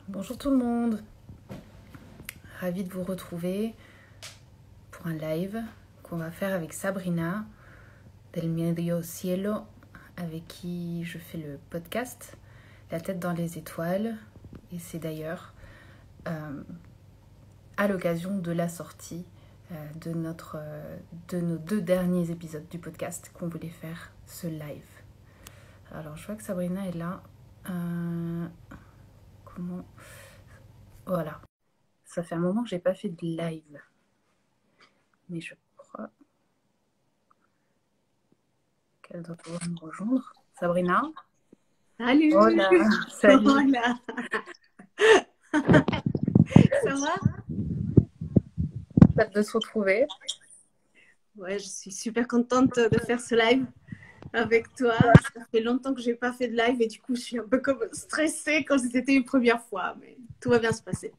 Bonjour tout le monde, ravie de vous retrouver pour un live qu'on va faire avec Sabrina del Medio Cielo, avec qui je fais le podcast La tête dans les étoiles, et c'est d'ailleurs à l'occasion de la sortie de nos 2 derniers épisodes du podcast qu'on voulait faire ce live. Alors je vois que Sabrina est là. Voilà. Ça fait un moment que j'ai pas fait de live. Mais je crois qu'elle doit pouvoir me rejoindre. Sabrina? Salut! Hola! Salut! Hola! Ça va? Hâte de se retrouver. Ouais, je suis super contente de faire ce live avec toi. Ça fait longtemps que je n'ai pas fait de live et du coup, je suis un peu comme stressée comme si c'était une première fois, mais tout va bien se passer.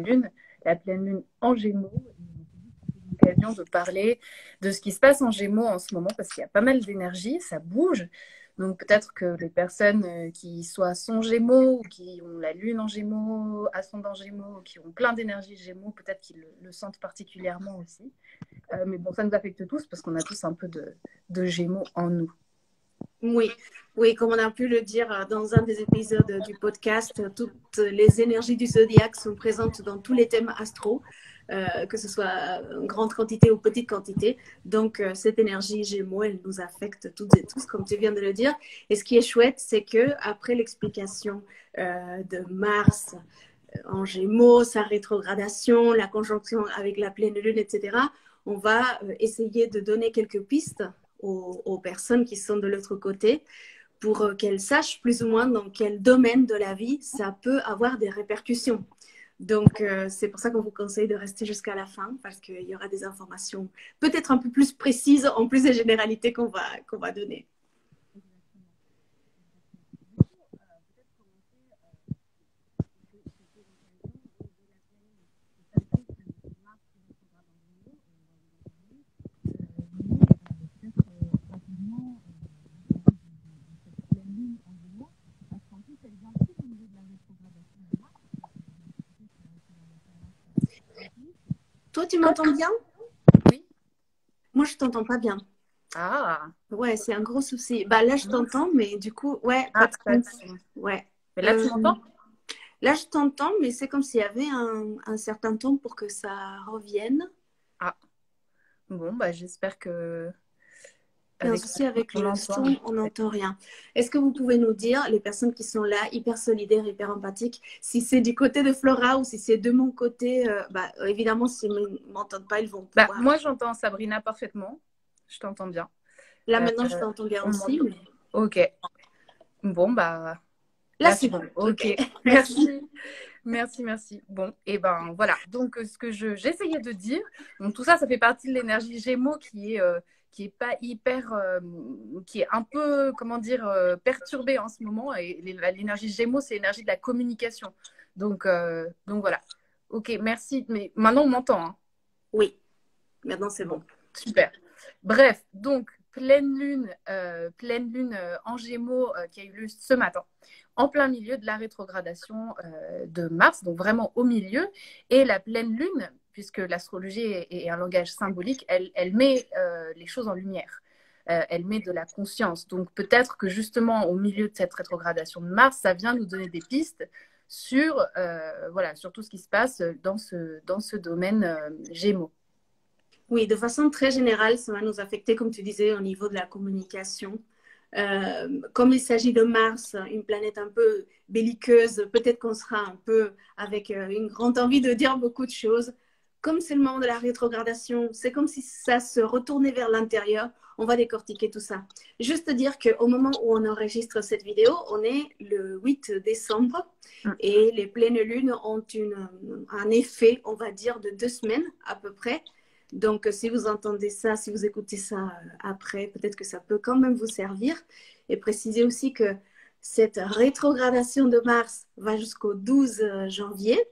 Lune, la pleine lune en Gémeaux. L'occasion de parler de ce qui se passe en Gémeaux en ce moment parce qu'il y a pas mal d'énergie, ça bouge. Donc peut-être que les personnes qui soit sont Gémeaux ou qui ont la lune en Gémeaux, ascendant Gémeaux, qui ont plein d'énergie Gémeaux, peut-être qu'ils le sentent particulièrement aussi. Mais bon, ça nous affecte tous parce qu'on a tous un peu de Gémeaux en nous. Oui, oui, comme on a pu le dire dans un des épisodes du podcast, toutes les énergies du zodiaque sont présentes dans tous les thèmes astro, que ce soit en grande quantité ou petite quantité. Donc, cette énergie Gémeaux, elle nous affecte toutes et tous, comme tu viens de le dire. Et ce qui est chouette, c'est que après l'explication de Mars en Gémeaux, sa rétrogradation, la conjonction avec la pleine lune, etc., on va essayer de donner quelques pistes aux personnes qui sont de l'autre côté pour qu'elles sachent plus ou moins dans quel domaine de la vie ça peut avoir des répercussions. Donc, c'est pour ça qu'on vous conseille de rester jusqu'à la fin parce qu'il y aura des informations peut-être un peu plus précises en plus des généralités qu'on va donner. Toi, tu m'entends bien? Oui. Moi, je t'entends pas bien. Ah. Ouais, c'est un gros souci. Bah là, je t'entends, mais du coup, ouais, pas Ah, de pas de son. son. Ouais. Mais là, tu m'entends? Là, je t'entends, mais c'est comme s'il y avait un certain temps pour que ça revienne. Ah. Bon, bah j'espère que Il y a un avec souci avec on le entend. son, on n'entend rien. Est-ce que vous pouvez nous dire, les personnes qui sont là, hyper solidaires, hyper empathiques, si c'est du côté de Flora ou si c'est de mon côté, évidemment, s'ils ne m'entendent pas, ils vont Bah pouvoir. moi j'entends Sabrina parfaitement. Je t'entends bien. Là, Euh, maintenant, je t'entends bien on aussi, m'entend. mais Ok. Bon bah là, là c'est c'est bon. bon. OK. Ok. Merci. Merci. Merci. Bon, et ben voilà. Donc ce que j'essayais de dire, donc tout ça, ça fait partie de l'énergie Gémeaux qui est pas hyper, qui est un peu, comment dire, perturbée en ce moment. Et l'énergie Gémeaux, c'est l'énergie de la communication. Donc voilà. Ok, merci. Mais maintenant on m'entend, hein. Oui, maintenant, c'est Bon, bon. super. Bref, donc pleine lune en Gémeaux qui a eu lieu ce matin, en plein milieu de la rétrogradation de Mars, donc vraiment au milieu. Et la pleine lune, puisque l'astrologie est un langage symbolique, elle met les choses en lumière. Elle met de la conscience. Donc peut-être que justement au milieu de cette rétrogradation de Mars, ça vient nous donner des pistes sur, voilà, sur tout ce qui se passe dans ce domaine Gémeaux. Oui, de façon très générale, ça va nous affecter, comme tu disais, au niveau de la communication. Comme il s'agit de Mars, une planète un peu belliqueuse, peut-être qu'on sera un peu avec une grande envie de dire beaucoup de choses. Comme c'est le moment de la rétrogradation, c'est comme si ça se retournait vers l'intérieur. On va décortiquer tout ça. Juste dire qu'au moment où on enregistre cette vidéo, on est le 8 décembre et les pleines lunes ont un effet, on va dire, de 2 semaines à peu près. Donc, si vous entendez ça, si vous écoutez ça après, peut-être que ça peut quand même vous servir. Et préciser aussi que cette rétrogradation de Mars va jusqu'au 12 janvier,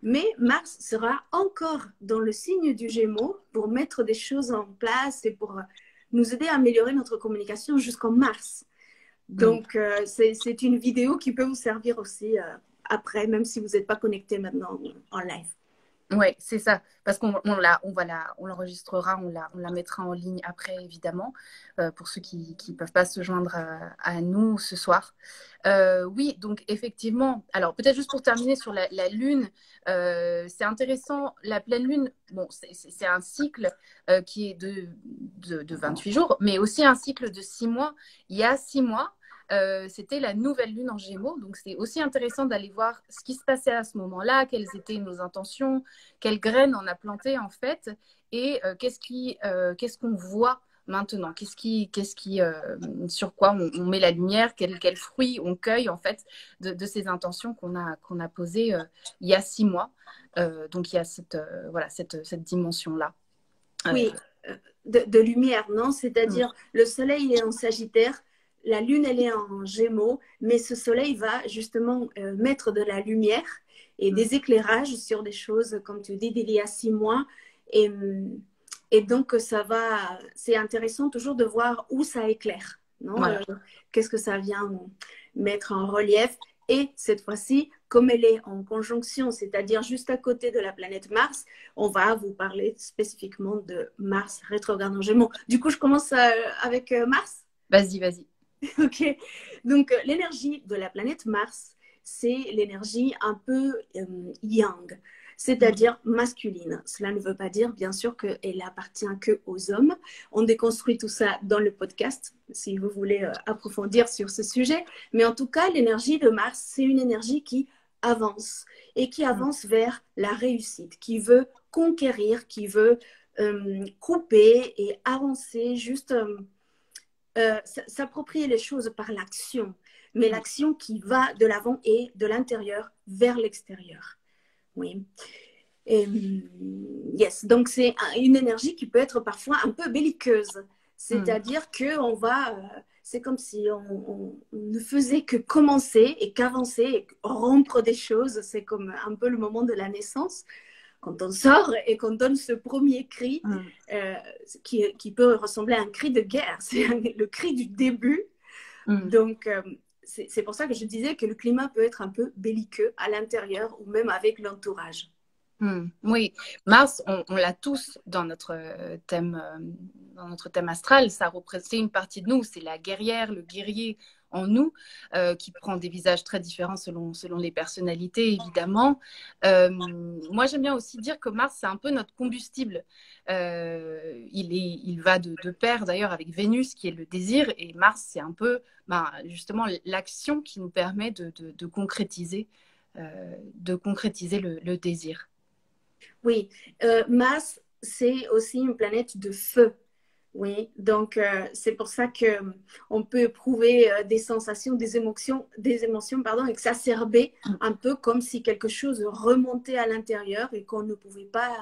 mais Mars sera encore dans le signe du Gémeaux pour mettre des choses en place et pour nous aider à améliorer notre communication jusqu'en mars. Donc, c'est une vidéo qui peut vous servir aussi après, même si vous n'êtes pas connecté maintenant en live. Oui, c'est ça. Parce on l'enregistrera, on la mettra en ligne après, évidemment, pour ceux qui ne peuvent pas se joindre à nous ce soir. Oui, donc effectivement, alors peut-être juste pour terminer sur la Lune, c'est intéressant, la pleine Lune, bon, c'est un cycle qui est de 28 jours, mais aussi un cycle de 6 mois. Il y a 6 mois, c'était la nouvelle lune en Gémeaux. Donc, c'est aussi intéressant d'aller voir ce qui se passait à ce moment-là, quelles étaient nos intentions, quelles graines on a plantées en fait, et qu'est-ce qu'on voit maintenant, sur quoi on met la lumière, quels fruits on cueille en fait de ces intentions qu'on a posées il y a 6 mois. Donc, il y a cette dimension-là. Oui, de lumière, non? C'est-à-dire, le soleil il est en Sagittaire, la lune, elle est en Gémeaux, mais ce soleil va justement mettre de la lumière et des éclairages sur des choses, comme tu dis, d'il y a 6 mois. Et donc, c'est intéressant toujours de voir où ça éclaire, non? Voilà. Qu'est-ce que ça vient mettre en relief? Et cette fois-ci, comme elle est en conjonction, c'est-à-dire juste à côté de la planète Mars, on va vous parler spécifiquement de Mars rétrograde en Gémeaux. Du coup, je commence avec Mars. Vas-y. Ok. Donc, l'énergie de la planète Mars, c'est l'énergie un peu yang, c'est-à-dire masculine. Cela ne veut pas dire, bien sûr, qu'elle appartient que aux hommes. On déconstruit tout ça dans le podcast, si vous voulez approfondir sur ce sujet. Mais en tout cas, l'énergie de Mars, c'est une énergie qui avance et qui avance vers la réussite, qui veut conquérir, qui veut couper et avancer, juste s'approprier les choses par l'action, mais l'action qui va de l'avant et de l'intérieur vers l'extérieur. Oui. Et, yes, donc c'est une énergie qui peut être parfois un peu belliqueuse, c'est-à-dire que c'est comme si on ne faisait que commencer et qu'avancer et rompre des choses. C'est comme un peu le moment de la naissance, quand on sort et qu'on donne ce premier cri qui peut ressembler à un cri de guerre. C'est le cri du début. Donc, c'est pour ça que je disais que le climat peut être un peu belliqueux à l'intérieur ou même avec l'entourage. Oui, Mars, on l'a tous dans notre thème astral. Ça représente une partie de nous, c'est la guerrière, le guerrier en nous, qui prend des visages très différents selon les personnalités, évidemment. Moi, j'aime bien aussi dire que Mars, c'est un peu notre combustible. Il va de pair, d'ailleurs, avec Vénus, qui est le désir, et Mars, c'est un peu, justement, l'action qui nous permet de concrétiser le désir. Oui, Mars, c'est aussi une planète de feu. Oui, donc c'est pour ça que on peut éprouver des sensations, des émotions, pardon, exacerbées, un peu comme si quelque chose remontait à l'intérieur et qu'on ne pouvait pas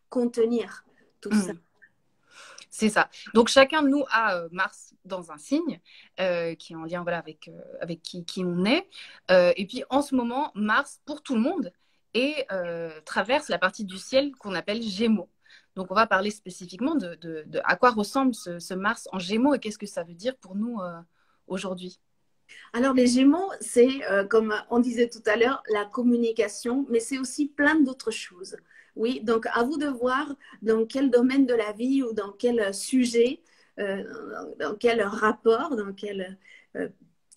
contenir tout ça. C'est ça. Donc chacun de nous a Mars dans un signe qui est en lien avec qui on est. Et puis en ce moment, Mars, pour tout le monde, traverse la partie du ciel qu'on appelle Gémeaux. Donc on va parler spécifiquement de à quoi ressemble ce Mars en Gémeaux et qu'est-ce que ça veut dire pour nous aujourd'hui. Alors les Gémeaux, c'est comme on disait tout à l'heure, la communication, mais c'est aussi plein d'autres choses. Oui, donc à vous de voir dans quel domaine de la vie ou dans quel sujet, dans quel rapport, dans quel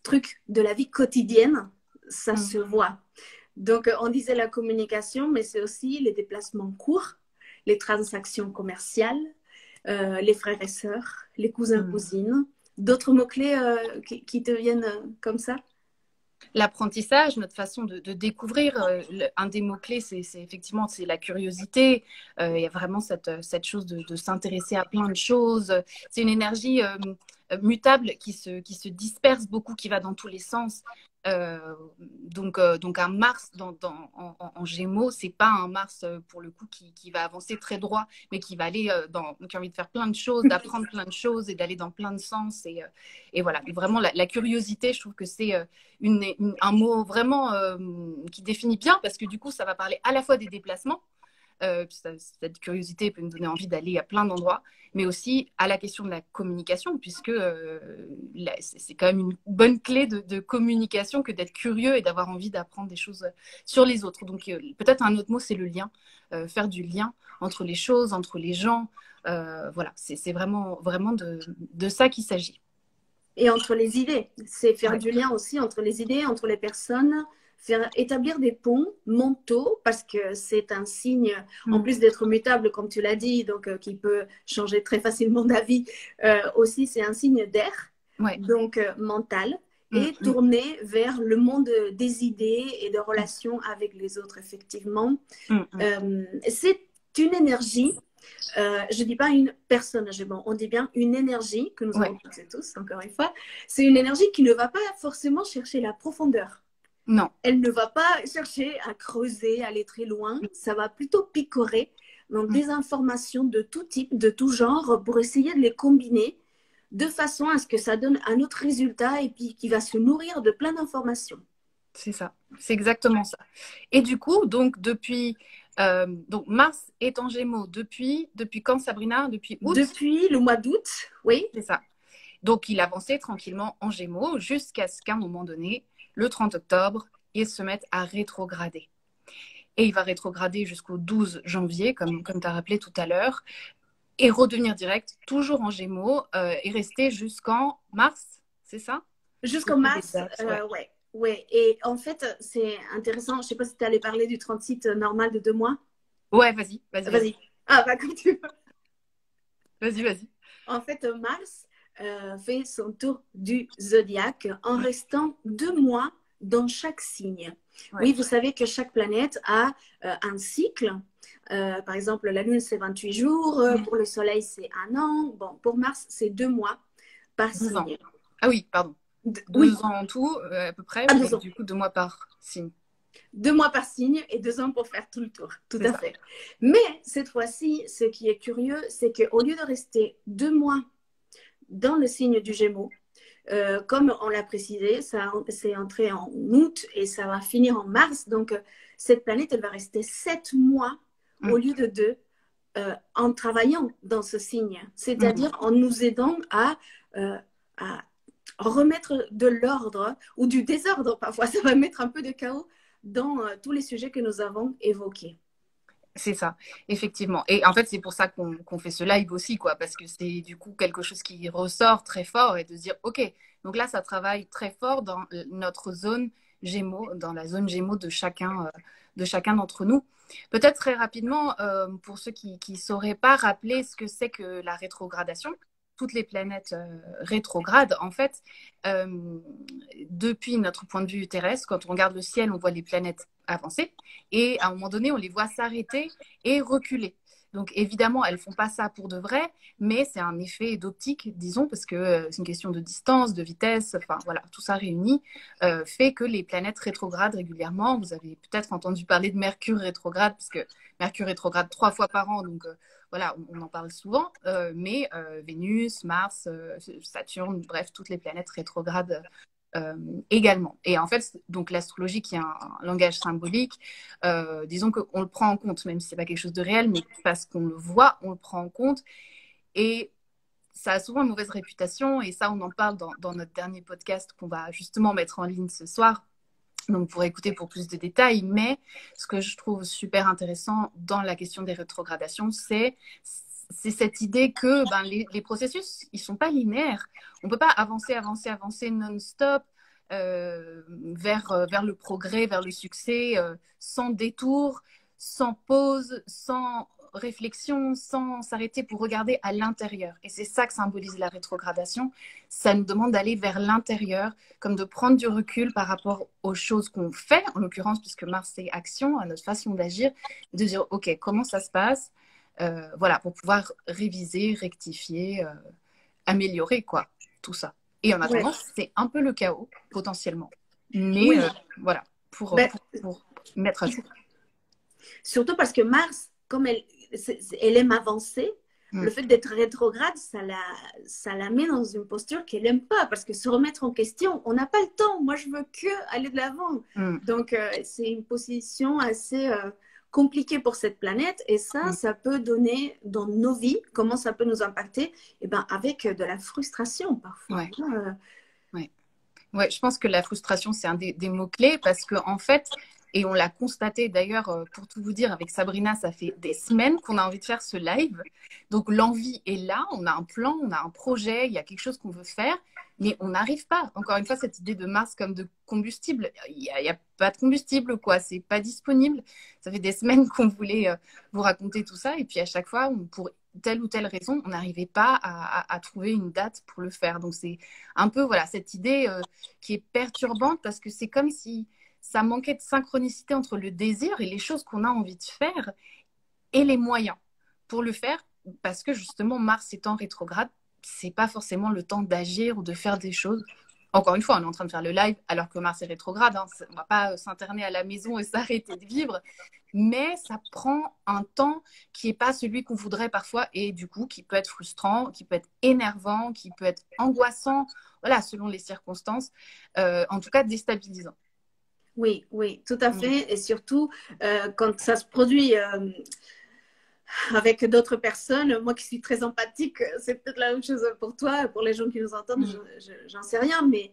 truc de la vie quotidienne, ça se voit. Donc on disait la communication, mais c'est aussi les déplacements courts, les transactions commerciales, les frères et sœurs, les cousins, cousines. D'autres mots-clés qui te viennent comme ça? L'apprentissage, notre façon de découvrir, un des mots-clés, c'est effectivement la curiosité. Il y a vraiment cette chose de s'intéresser à plein de choses. C'est une énergie mutable qui se disperse beaucoup, qui va dans tous les sens. Donc un Mars en Gémeaux, c'est pas un Mars pour le coup qui va avancer très droit, mais qui va aller qui a envie de faire plein de choses, d'apprendre plein de choses et d'aller dans plein de sens. Et voilà, et vraiment la curiosité, je trouve que c'est un mot vraiment qui définit bien parce que du coup, ça va parler à la fois des déplacements, Puis cette curiosité peut nous donner envie d'aller à plein d'endroits, mais aussi à la question de la communication, puisque c'est quand même une bonne clé de communication que d'être curieux et d'avoir envie d'apprendre des choses sur les autres. Donc peut-être un autre mot, c'est le lien, faire du lien entre les choses, entre les gens. Voilà, c'est vraiment, vraiment de ça qu'il s'agit. Et entre les idées, c'est faire du lien aussi entre les idées, entre les personnes, faire établir des ponts mentaux parce que c'est un signe, en plus d'être mutable, comme tu l'as dit, donc qui peut changer très facilement d'avis, aussi c'est un signe d'air, donc mental, et tourner vers le monde des idées et de relations avec les autres, effectivement. C'est une énergie. Je ne dis pas une personne, bon, on dit bien une énergie que nous avons toutes et tous, encore une fois. C'est une énergie qui ne va pas forcément chercher la profondeur. Non. Elle ne va pas chercher à creuser, à aller très loin. Ça va plutôt picorer dans des informations de tout type, de tout genre, pour essayer de les combiner de façon à ce que ça donne un autre résultat et puis qui va se nourrir de plein d'informations. C'est ça, c'est exactement ça. Et du coup, donc depuis... donc Mars est en Gémeaux depuis quand, Sabrina? Depuis août? Depuis le mois d'août, oui. C'est ça. Donc il avançait tranquillement en Gémeaux jusqu'à ce qu'à un moment donné, le 30 octobre, il se mette à rétrograder. Et il va rétrograder jusqu'au 12 janvier, comme tu as rappelé tout à l'heure, et redevenir direct, toujours en Gémeaux, et rester jusqu'en mars, c'est ça? Jusqu'en mars, ouais. Oui, et en fait, c'est intéressant. Je ne sais pas si tu allais parler du transit normal de 2 mois. Ouais, vas-y. Ah, bah, quand tu veux. Vas-y. En fait, Mars fait son tour du zodiaque en restant 2 mois dans chaque signe. Ouais. Oui, vous savez que chaque planète a un cycle. Par exemple, la Lune, c'est 28 jours. Pour le Soleil, c'est 1 an. Bon, pour Mars, c'est 2 mois par signe. Ans. Ah oui, pardon. 2 ans en tout, à peu près. Du coup, 2 mois par signe. 2 mois par signe et 2 ans pour faire tout le tour. Tout à fait. Mais cette fois-ci, ce qui est curieux, c'est qu'au lieu de rester 2 mois dans le signe du Gémeaux, comme on l'a précisé, ça c'est entré en août et ça va finir en mars. Donc, cette planète, elle va rester 7 mois au lieu de 2 en travaillant dans ce signe. C'est-à-dire en nous aidant à remettre de l'ordre ou du désordre. Parfois, ça va mettre un peu de chaos dans tous les sujets que nous avons évoqués. C'est ça, effectivement. Et en fait, c'est pour ça qu'on fait ce live aussi, quoi, parce que c'est du coup quelque chose qui ressort très fort et de se dire, OK, donc là, ça travaille très fort dans notre zone Gémeaux, dans la zone Gémeaux de chacun d'entre nous. Peut-être très rapidement, pour ceux qui ne sauraient pas rappeler ce que c'est que la rétrogradation, toutes les planètes rétrogrades, en fait, depuis notre point de vue terrestre, quand on regarde le ciel, on voit les planètes avancer et à un moment donné, on les voit s'arrêter et reculer. Donc évidemment, elles ne font pas ça pour de vrai, mais c'est un effet d'optique, disons, parce que c'est une question de distance, de vitesse, enfin voilà, tout ça réuni fait que les planètes rétrogradent régulièrement. Vous avez peut-être entendu parler de Mercure rétrograde, parce que Mercure rétrograde 3 fois par an, donc voilà, on en parle souvent, mais Vénus, Mars, Saturne, bref, toutes les planètes rétrogrades également. Et en fait, donc l'astrologie qui est un langage symbolique, disons qu'on le prend en compte, même si c'est pas quelque chose de réel, mais parce qu'on le voit, on le prend en compte. Et ça a souvent une mauvaise réputation, et ça, on en parle dans notre dernier podcast qu'on va justement mettre en ligne ce soir. Donc, pour écouter pour plus de détails. Mais ce que je trouve super intéressant dans la question des rétrogradations, c'est cette idée que les processus, ils ne sont pas linéaires. On ne peut pas avancer non-stop vers le progrès, vers le succès, sans détour, sans pause, sans réflexion, sans s'arrêter pour regarder à l'intérieur. Et c'est ça que symbolise la rétrogradation. Ça nous demande d'aller vers l'intérieur, comme de prendre du recul par rapport aux choses qu'on fait, en l'occurrence, puisque Mars, c'est action, à notre façon d'agir, de dire, OK, comment ça se passe? Voilà, pour pouvoir réviser, rectifier, améliorer, quoi, tout ça. Et en attendant, c'est un peu le chaos, potentiellement. Mais voilà, pour mettre à jour. Surtout parce que Mars, comme elle aime avancer, le fait d'être rétrograde, ça la met dans une posture qu'elle n'aime pas. Parce que se remettre en question, on n'a pas le temps. Moi, je veux que aller de l'avant. Donc, c'est une position assez compliqué pour cette planète. Et ça, Mm. ça peut donner dans nos vies, comment ça peut nous impacter? Eh ben, avec de la frustration parfois. Ouais, ouais. Ouais, je pense que la frustration, c'est un des mots-clés parce que, en fait, et on l'a constaté d'ailleurs, pour tout vous dire, avec Sabrina, ça fait des semaines qu'on a envie de faire ce live. Donc, l'envie est là, on a un plan, on a un projet, il y a quelque chose qu'on veut faire, mais on n'arrive pas. Encore une fois, cette idée de Mars comme de combustible, il y a pas de combustible, quoi, c'est pas disponible. Ça fait des semaines qu'on voulait vous raconter tout ça, et puis à chaque fois, pour telle ou telle raison, on n'arrivait pas à trouver une date pour le faire. Donc, c'est un peu, voilà, cette idée qui est perturbante parce que c'est comme si ça manquait de synchronicité entre le désir et les choses qu'on a envie de faire et les moyens pour le faire parce que justement Mars étant rétrograde, c'est pas forcément le temps d'agir ou de faire des choses. Encore une fois, on est en train de faire le live alors que Mars est rétrograde. Hein. On va pas s'interner à la maison et s'arrêter de vivre, mais ça prend un temps qui n'est pas celui qu'on voudrait parfois et du coup qui peut être frustrant, qui peut être énervant, qui peut être angoissant, voilà, selon les circonstances, en tout cas déstabilisant. Oui, oui, tout à fait. Et surtout, quand ça se produit avec d'autres personnes, moi qui suis très empathique, c'est peut-être la même chose pour toi, pour les gens qui nous entendent, j'en sais rien, mais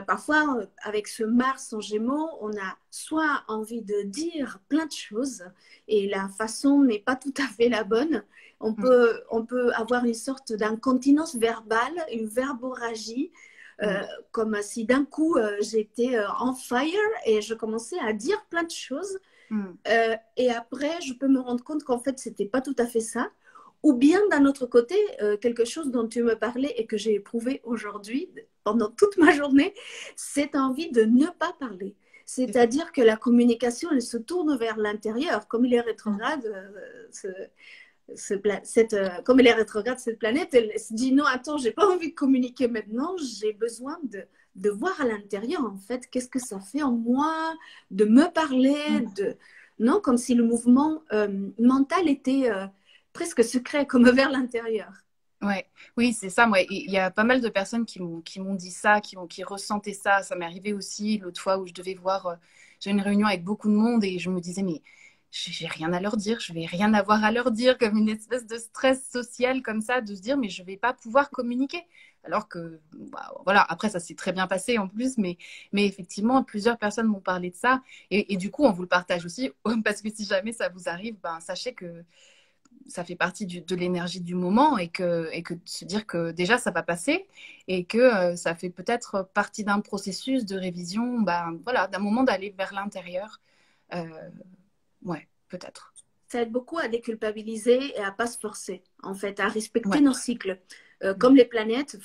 parfois, avec ce Mars en Gémeaux, on a soit envie de dire plein de choses et la façon n'est pas tout à fait la bonne. On peut avoir une sorte d'incontinence verbale, une verborragie, comme si d'un coup j'étais en fire et je commençais à dire plein de choses. Et après, je peux me rendre compte qu'en fait, c'était pas tout à fait ça. Ou bien d'un autre côté, quelque chose dont tu me parlais et que j'ai éprouvé aujourd'hui pendant toute ma journée, c'est envie de ne pas parler. C'est-à-dire que la communication, elle se tourne vers l'intérieur. Comme il est rétrograde, comme elle est rétrograde, cette planète, elle se dit non, attends, j'ai pas envie de communiquer maintenant, j'ai besoin de voir à l'intérieur, en fait, qu'est-ce que ça fait en moi, de me parler, non, comme si le mouvement mental était presque secret, comme vers l'intérieur. Ouais, oui, c'est ça. Moi, il y a pas mal de personnes qui m'ont dit ça, qui ressentaient ça. Ça m'est arrivé aussi l'autre fois où je devais voir, j'ai une réunion avec beaucoup de monde et je me disais, mais j'ai rien à leur dire, je vais rien avoir à leur dire, comme une espèce de stress social comme ça, de se dire, mais je vais pas pouvoir communiquer. Alors que, bah, voilà, après, ça s'est très bien passé en plus, mais effectivement, plusieurs personnes m'ont parlé de ça. Et du coup, on vous le partage aussi, parce que si jamais ça vous arrive, ben, sachez que ça fait partie de l'énergie du moment et que se dire que déjà ça va passer et que ça fait peut-être partie d'un processus de révision, ben, voilà, d'un moment d'aller vers l'intérieur. Euh, ouais, peut-être. Ça aide beaucoup à déculpabiliser et à pas se forcer, en fait, à respecter Ouais. nos cycles. Comme les planètes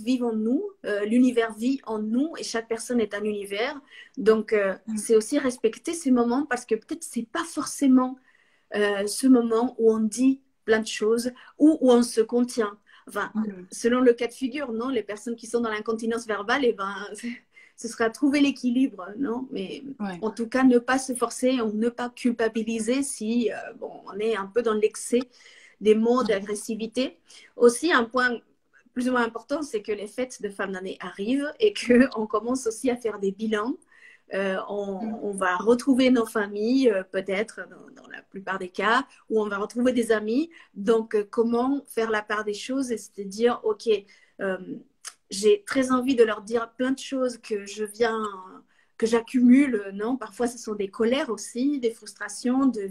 vivent en nous, l'univers vit en nous et chaque personne est un univers. Donc, c'est aussi respecter ces moments parce que peut-être c'est pas forcément ce moment où on dit plein de choses ou où on se contient. Enfin, selon le cas de figure, non, les personnes qui sont dans l'incontinence verbale, eh ben, ce sera trouver l'équilibre, non? Mais en tout cas, ne pas se forcer, ou ne pas culpabiliser si bon, on est un peu dans l'excès des mots d'agressivité. Aussi, un point plus ou moins important, c'est que les fêtes de fin d'année arrivent et qu'on commence aussi à faire des bilans. On va retrouver nos familles, peut-être dans la plupart des cas, ou on va retrouver des amis. Donc, comment faire la part des choses et se dire, OK, j'ai très envie de leur dire plein de choses que j'accumule, non? Parfois, ce sont des colères aussi, des frustrations, de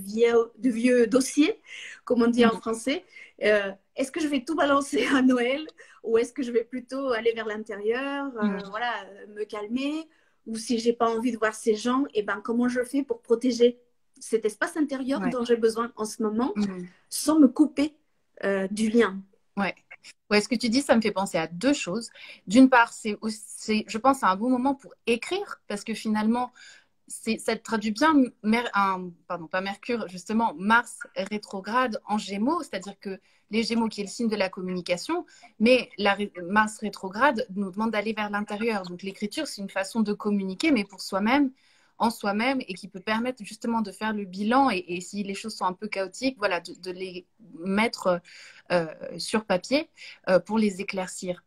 vieux dossiers, comme on dit en français. Est-ce que je vais tout balancer à Noël ou est-ce que je vais plutôt aller vers l'intérieur, voilà, me calmer? Ou si j'ai pas envie de voir ces gens, et ben comment je fais pour protéger cet espace intérieur dont j'ai besoin en ce moment, sans me couper du lien. Ouais. Ouais, ce que tu dis, ça me fait penser à deux choses. D'une part, je pense, à un bon moment pour écrire, parce que finalement, ça traduit bien, pardon, pas Mercure, justement, Mars rétrograde en Gémeaux, c'est-à-dire que les Gémeaux qui est le signe de la communication, mais Mars rétrograde nous demande d'aller vers l'intérieur. Donc l'écriture, c'est une façon de communiquer, mais pour soi-même, en soi-même, et qui peut permettre justement de faire le bilan, et si les choses sont un peu chaotiques, voilà, de les mettre sur papier pour les éclaircir.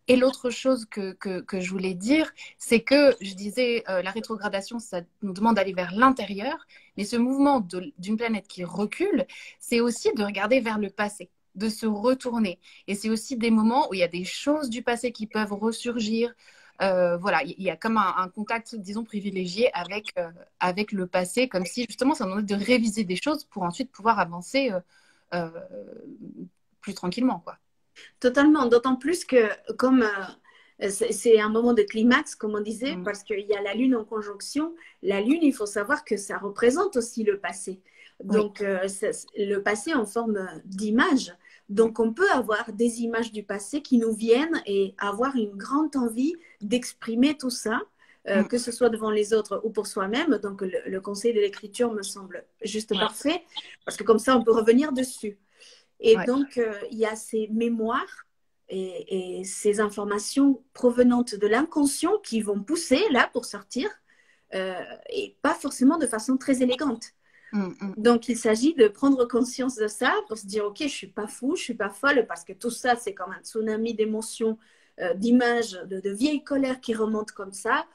Et l'autre chose que je voulais dire, c'est que je disais, la rétrogradation, ça nous demande d'aller vers l'intérieur, mais ce mouvement d'une planète qui recule, c'est aussi de regarder vers le passé, de se retourner. Et c'est aussi des moments où il y a des choses du passé qui peuvent ressurgir. Voilà, il y a comme un contact, disons, privilégié avec le passé, comme si justement ça nous demandait de réviser des choses pour ensuite pouvoir avancer euh, plus tranquillement, quoi. Totalement, d'autant plus que comme c'est un moment de climax, comme on disait, Mm. parce qu'il y a la Lune en conjonction. La Lune, il faut savoir que ça représente aussi le passé. Oui. Donc, le passé en forme d'image. Donc, on peut avoir des images du passé qui nous viennent et avoir une grande envie d'exprimer tout ça, Mm. que ce soit devant les autres ou pour soi-même. Donc, le conseil de l'écriture me semble juste parfait, parce que comme ça, on peut revenir dessus. Et Ouais. donc, il y a ces mémoires et ces informations provenantes de l'inconscient qui vont pousser là pour sortir, euh, et pas forcément de façon très élégante. Mm, mm. Donc, il s'agit de prendre conscience de ça pour se dire, OK, je ne suis pas fou, je ne suis pas folle, parce que tout ça, c'est comme un tsunami d'émotions, d'images, de vieilles colères qui remontent comme ça.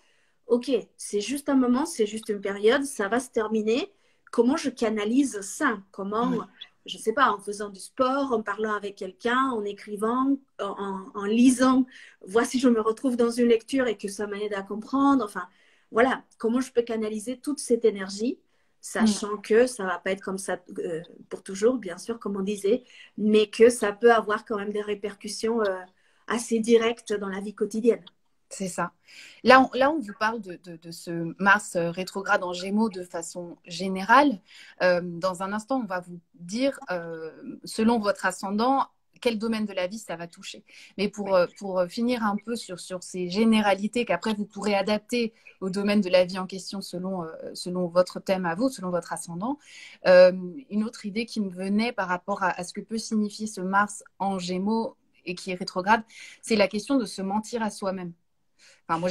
OK, c'est juste un moment, c'est juste une période, ça va se terminer. Comment je canalise ça? Comment, Mm. je ne sais pas, en faisant du sport, en parlant avec quelqu'un, en écrivant, en lisant, voir si je me retrouve dans une lecture et que ça m'aide à comprendre. Enfin, voilà, comment je peux canaliser toute cette énergie, Mm. sachant que ça ne va pas être comme ça pour toujours, bien sûr, comme on disait, mais que ça peut avoir quand même des répercussions assez directes dans la vie quotidienne. C'est ça. Là, on vous parle de ce Mars rétrograde en Gémeaux de façon générale. Dans un instant, on va vous dire, selon votre ascendant, quel domaine de la vie ça va toucher. Mais pour finir un peu sur ces généralités qu'après vous pourrez adapter au domaine de la vie en question selon votre thème à vous, selon votre ascendant, une autre idée qui me venait par rapport à ce que peut signifier ce Mars en Gémeaux et qui est rétrograde, c'est la question de se mentir à soi-même. Enfin, moi,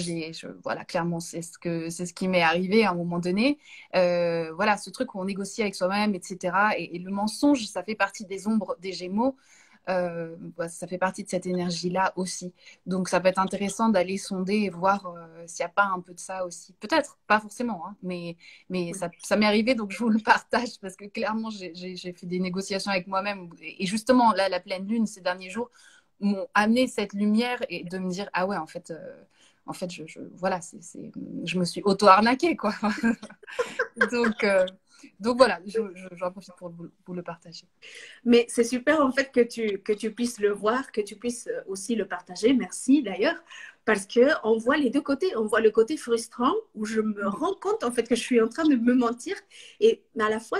voilà, clairement, c'est ce qui m'est arrivé à un moment donné. Voilà, ce truc où on négocie avec soi-même, etc. Et le mensonge, ça fait partie des ombres des Gémeaux. Ouais, ça fait partie de cette énergie-là aussi. Donc, ça peut être intéressant d'aller sonder et voir s'il n'y a pas un peu de ça aussi. Peut-être, pas forcément, hein, mais ça m'est arrivé, donc je vous le partage parce que clairement, j'ai fait des négociations avec moi-même. Et justement, là, la pleine lune, ces derniers jours, m'ont amené cette lumière et de me dire, ah ouais, en fait, voilà, je me suis auto-arnaquée, quoi. donc, euh, donc voilà, j'en profite pour vous le partager. Mais c'est super en fait que tu puisses le voir, que tu puisses aussi le partager. Merci d'ailleurs, parce qu'on voit les deux côtés. On voit le côté frustrant où je me Mm. rends compte en fait que je suis en train de me mentir, mais à la fois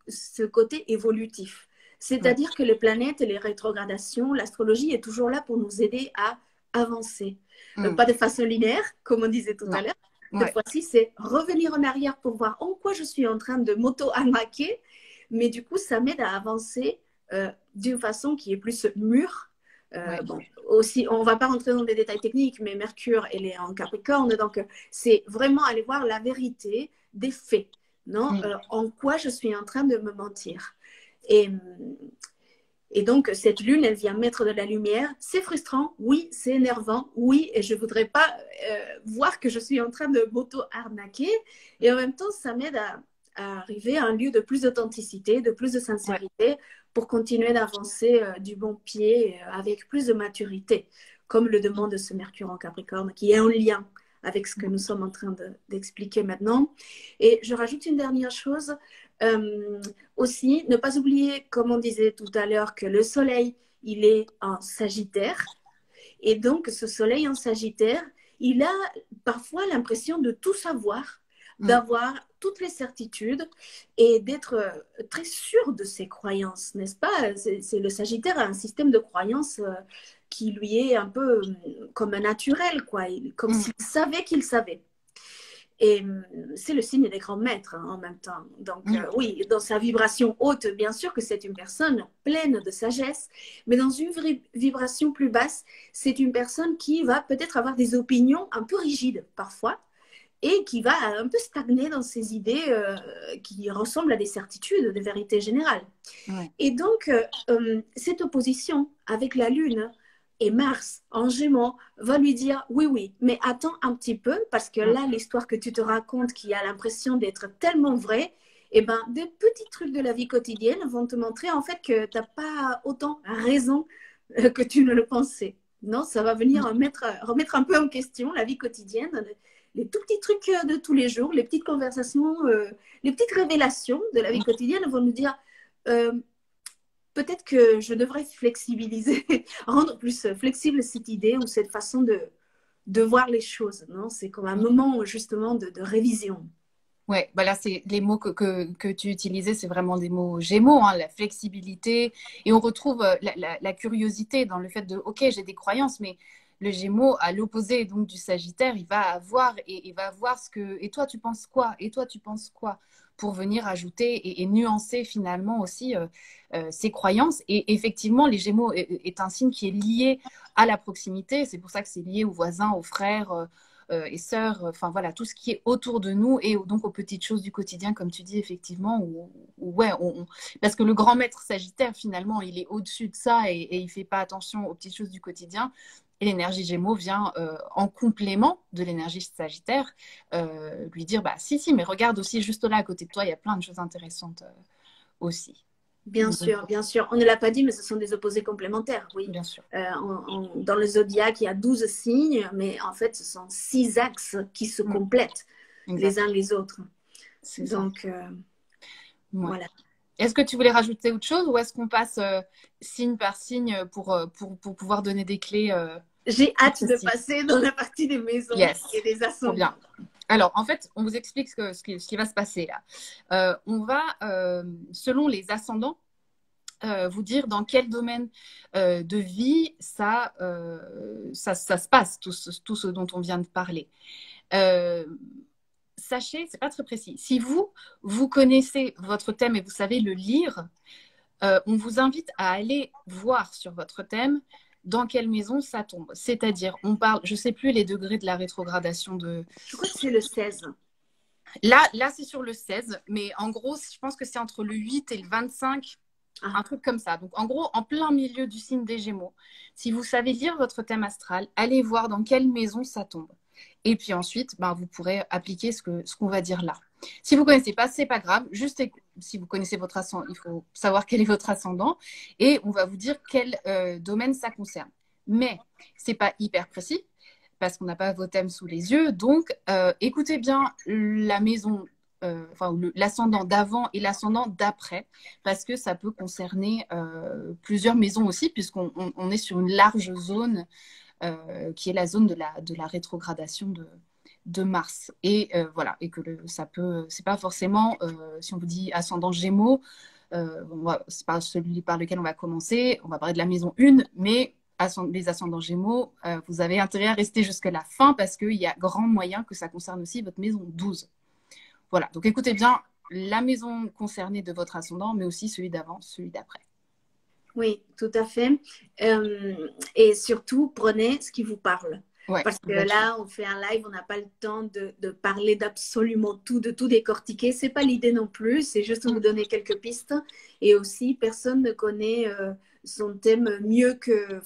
ce côté évolutif. Ouais. C'est-à-dire que les planètes et les rétrogradations, l'astrologie est toujours là pour nous aider à avancer. Mm. Pas de façon linéaire, comme on disait tout à Non. l'heure. Cette Ouais. fois-ci, c'est revenir en arrière pour voir en quoi je suis en train de m'auto-arnaquer. Mais du coup, ça m'aide à avancer d'une façon qui est plus mûre. Ouais. Bon, aussi, on ne va pas rentrer dans des détails techniques, mais Mercure, elle est en Capricorne, donc c'est vraiment aller voir la vérité des faits, non Mm. en quoi je suis en train de me mentir. Et, et donc, cette lune, elle vient mettre de la lumière. C'est frustrant, oui, c'est énervant, oui, et je ne voudrais pas voir que je suis en train de m'auto-arnaquer. Et en même temps, ça m'aide à arriver à un lieu de plus d'authenticité, de plus de Ouais. sincérité, pour continuer d'avancer du bon pied avec plus de maturité, comme le demande ce Mercure en Capricorne, qui est en lien avec ce que nous sommes en train d'expliquer maintenant. Et je rajoute une dernière chose. Euh, Aussi, ne pas oublier, comme on disait tout à l'heure, que le Soleil, il est en Sagittaire. Et donc, ce Soleil en Sagittaire, il a parfois l'impression de tout savoir, Mm. d'avoir toutes les certitudes et d'être très sûr de ses croyances, n'est-ce pas? Le Sagittaire a un système de croyances qui lui est un peu comme un naturel, quoi, comme Mm. s'il savait qu'il savait. Et c'est le signe des grands maîtres en même temps. Donc Mm. oui, dans sa vibration haute, bien sûr que c'est une personne pleine de sagesse, mais dans une vibration plus basse, c'est une personne qui va peut-être avoir des opinions un peu rigides parfois et qui va un peu stagner dans ses idées qui ressemblent à des certitudes, des vérités générales. Ouais. Et donc, cette opposition avec la Lune Et Mars, en Gémeaux, va lui dire oui, oui, mais attends un petit peu, parce que là, l'histoire que tu te racontes, qui a l'impression d'être tellement vraie, eh ben, des petits trucs de la vie quotidienne vont te montrer en fait que tu n'as pas autant raison que tu ne le pensais. Non, ça va venir remettre un peu en question la vie quotidienne, les tout petits trucs de tous les jours, les petites conversations, les petites révélations de la vie quotidienne vont nous dire euh, peut-être que je devrais flexibiliser, rendre plus flexible cette idée ou cette façon de voir les choses. Non, c'est comme un moment justement de révision. Ouais, bah là, c'est les mots que tu utilisais, c'est vraiment des mots Gémeaux, hein, la flexibilité. Et on retrouve la curiosité dans le fait de, OK, j'ai des croyances, mais le Gémeaux, à l'opposé donc du Sagittaire, il va avoir et il va voir ce que. Et toi, tu penses quoi? Et toi, tu penses quoi? Pour venir ajouter et nuancer finalement aussi ses croyances. Et effectivement, les Gémeaux est un signe qui est lié à la proximité. C'est pour ça que c'est lié aux voisins, aux frères. Et sœurs, enfin voilà, tout ce qui est autour de nous et donc aux petites choses du quotidien, comme tu dis, effectivement, ouais, parce que le grand maître Sagittaire, finalement, il est au-dessus de ça et il fait pas attention aux petites choses du quotidien. Et l'énergie Gémeaux vient en complément de l'énergie Sagittaire lui dire, bah si, mais regarde aussi juste là à côté de toi, il y a plein de choses intéressantes aussi. Bien sûr, bien sûr. On ne l'a pas dit, mais ce sont des opposés complémentaires, oui. Bien sûr. Dans le zodiaque, il y a 12 signes, mais en fait, ce sont 6 axes qui se complètent les uns les autres. Donc, voilà. Est-ce que tu voulais rajouter autre chose ou est-ce qu'on passe signe par signe pour pouvoir donner des clés J'ai hâte de passer dans la partie des maisons et des ascendants. Trop bien. Alors, en fait, on vous explique ce qui va se passer là. On va, selon les ascendants, vous dire dans quel domaine de vie ça se passe, tout ce dont on vient de parler. Sachez, c'est pas très précis. Si vous connaissez votre thème et vous savez le lire, on vous invite à aller voir sur votre thème dans quelle maison ça tombe. C'est-à-dire, on parle, je sais plus les degrés de la rétrogradation de... Je crois que c'est le 16. Là c'est sur le 16, mais en gros, je pense que c'est entre le 8 et le 25, un truc comme ça. Donc, en gros, en plein milieu du signe des Gémeaux, si vous savez lire votre thème astral, allez voir dans quelle maison ça tombe. Et puis ensuite, vous pourrez appliquer ce qu'on va dire là. Si vous ne connaissez pas, ce n'est pas grave. Juste si vous connaissez votre ascendant, il faut savoir quel est votre ascendant. Et on va vous dire quel domaine ça concerne. Mais ce n'est pas hyper précis parce qu'on n'a pas vos thèmes sous les yeux. Donc, écoutez bien la maison, l'ascendant d'avant et l'ascendant d'après, parce que ça peut concerner plusieurs maisons aussi, puisqu'on est sur une large zone qui est la zone de la rétrogradation de Mars. Et voilà, et que ça peut, c'est pas forcément, si on vous dit ascendant Gémeaux, c'est pas celui par lequel on va commencer, on va parler de la maison 1, mais les ascendants Gémeaux, vous avez intérêt à rester jusqu'à la fin parce qu'il y a grand moyen que ça concerne aussi votre maison 12. Voilà, donc écoutez bien la maison concernée de votre ascendant, mais aussi celui d'avant, celui d'après. Oui, tout à fait. Et surtout, prenez ce qui vous parle. Ouais, parce que là, on fait un live, on n'a pas le temps de parler d'absolument tout, de tout décortiquer. Ce n'est pas l'idée non plus, c'est juste vous donner quelques pistes. Et aussi, personne ne connaît son thème mieux que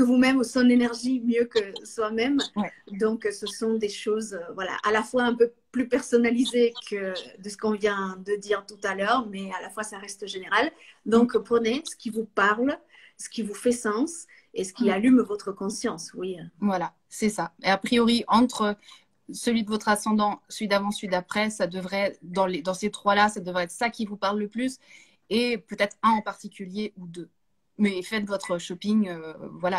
vous-même ou son énergie mieux que soi-même. Ouais. Donc, ce sont des choses à la fois un peu plus personnalisées que de ce qu'on vient de dire tout à l'heure, mais à la fois, ça reste général. Donc, prenez ce qui vous parle, ce qui vous fait sens et ce qui allume votre conscience, oui. Voilà, c'est ça. Et a priori, entre celui de votre ascendant, celui d'avant, celui d'après, ça devrait, dans ces trois-là, ça devrait être ça qui vous parle le plus, et peut-être un en particulier ou deux. Mais faites votre shopping,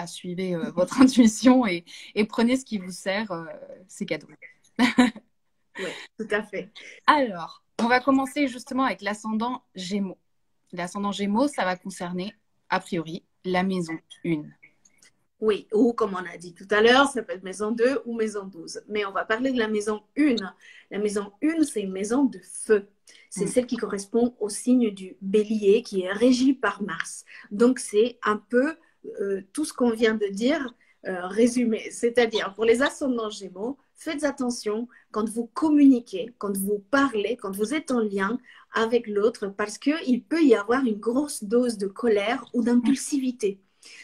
suivez votre intuition et prenez ce qui vous sert, c'est cadeau. Oui, tout à fait. Alors, on va commencer justement avec l'ascendant Gémeaux. L'ascendant Gémeaux, ça va concerner, a priori, la maison 1. Oui, ou comme on a dit tout à l'heure, ça peut être maison 2 ou maison 12. Mais on va parler de la maison 1. La maison 1, c'est une maison de feu. C'est celle qui correspond au signe du bélier qui est régi par Mars. Donc, c'est un peu tout ce qu'on vient de dire résumé. C'est-à-dire, pour les ascendants Gémeaux, faites attention quand vous communiquez, quand vous parlez, quand vous êtes en lien avec l'autre, parce qu'il peut y avoir une grosse dose de colère ou d'impulsivité.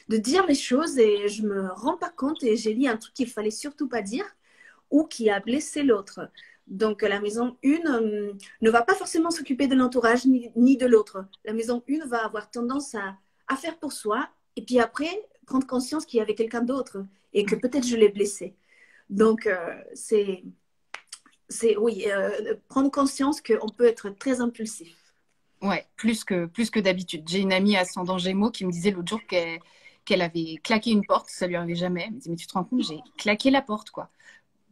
de dire les choses et je me rends pas compte et j'ai dit un truc qu'il fallait surtout pas dire ou qui a blessé l'autre. Donc, la maison 1 ne va pas forcément s'occuper de l'entourage ni de l'autre. La maison 1 va avoir tendance à faire pour soi et puis après, prendre conscience qu'il y avait quelqu'un d'autre et que peut-être je l'ai blessé. Donc, oui, prendre conscience qu'on peut être très impulsif. Ouais, plus que d'habitude. J'ai une amie ascendant Gémeaux qui me disait l'autre jour qu'elle avait claqué une porte, ça lui arrivait jamais. Elle me disait, mais tu te rends compte, j'ai claqué la porte, quoi.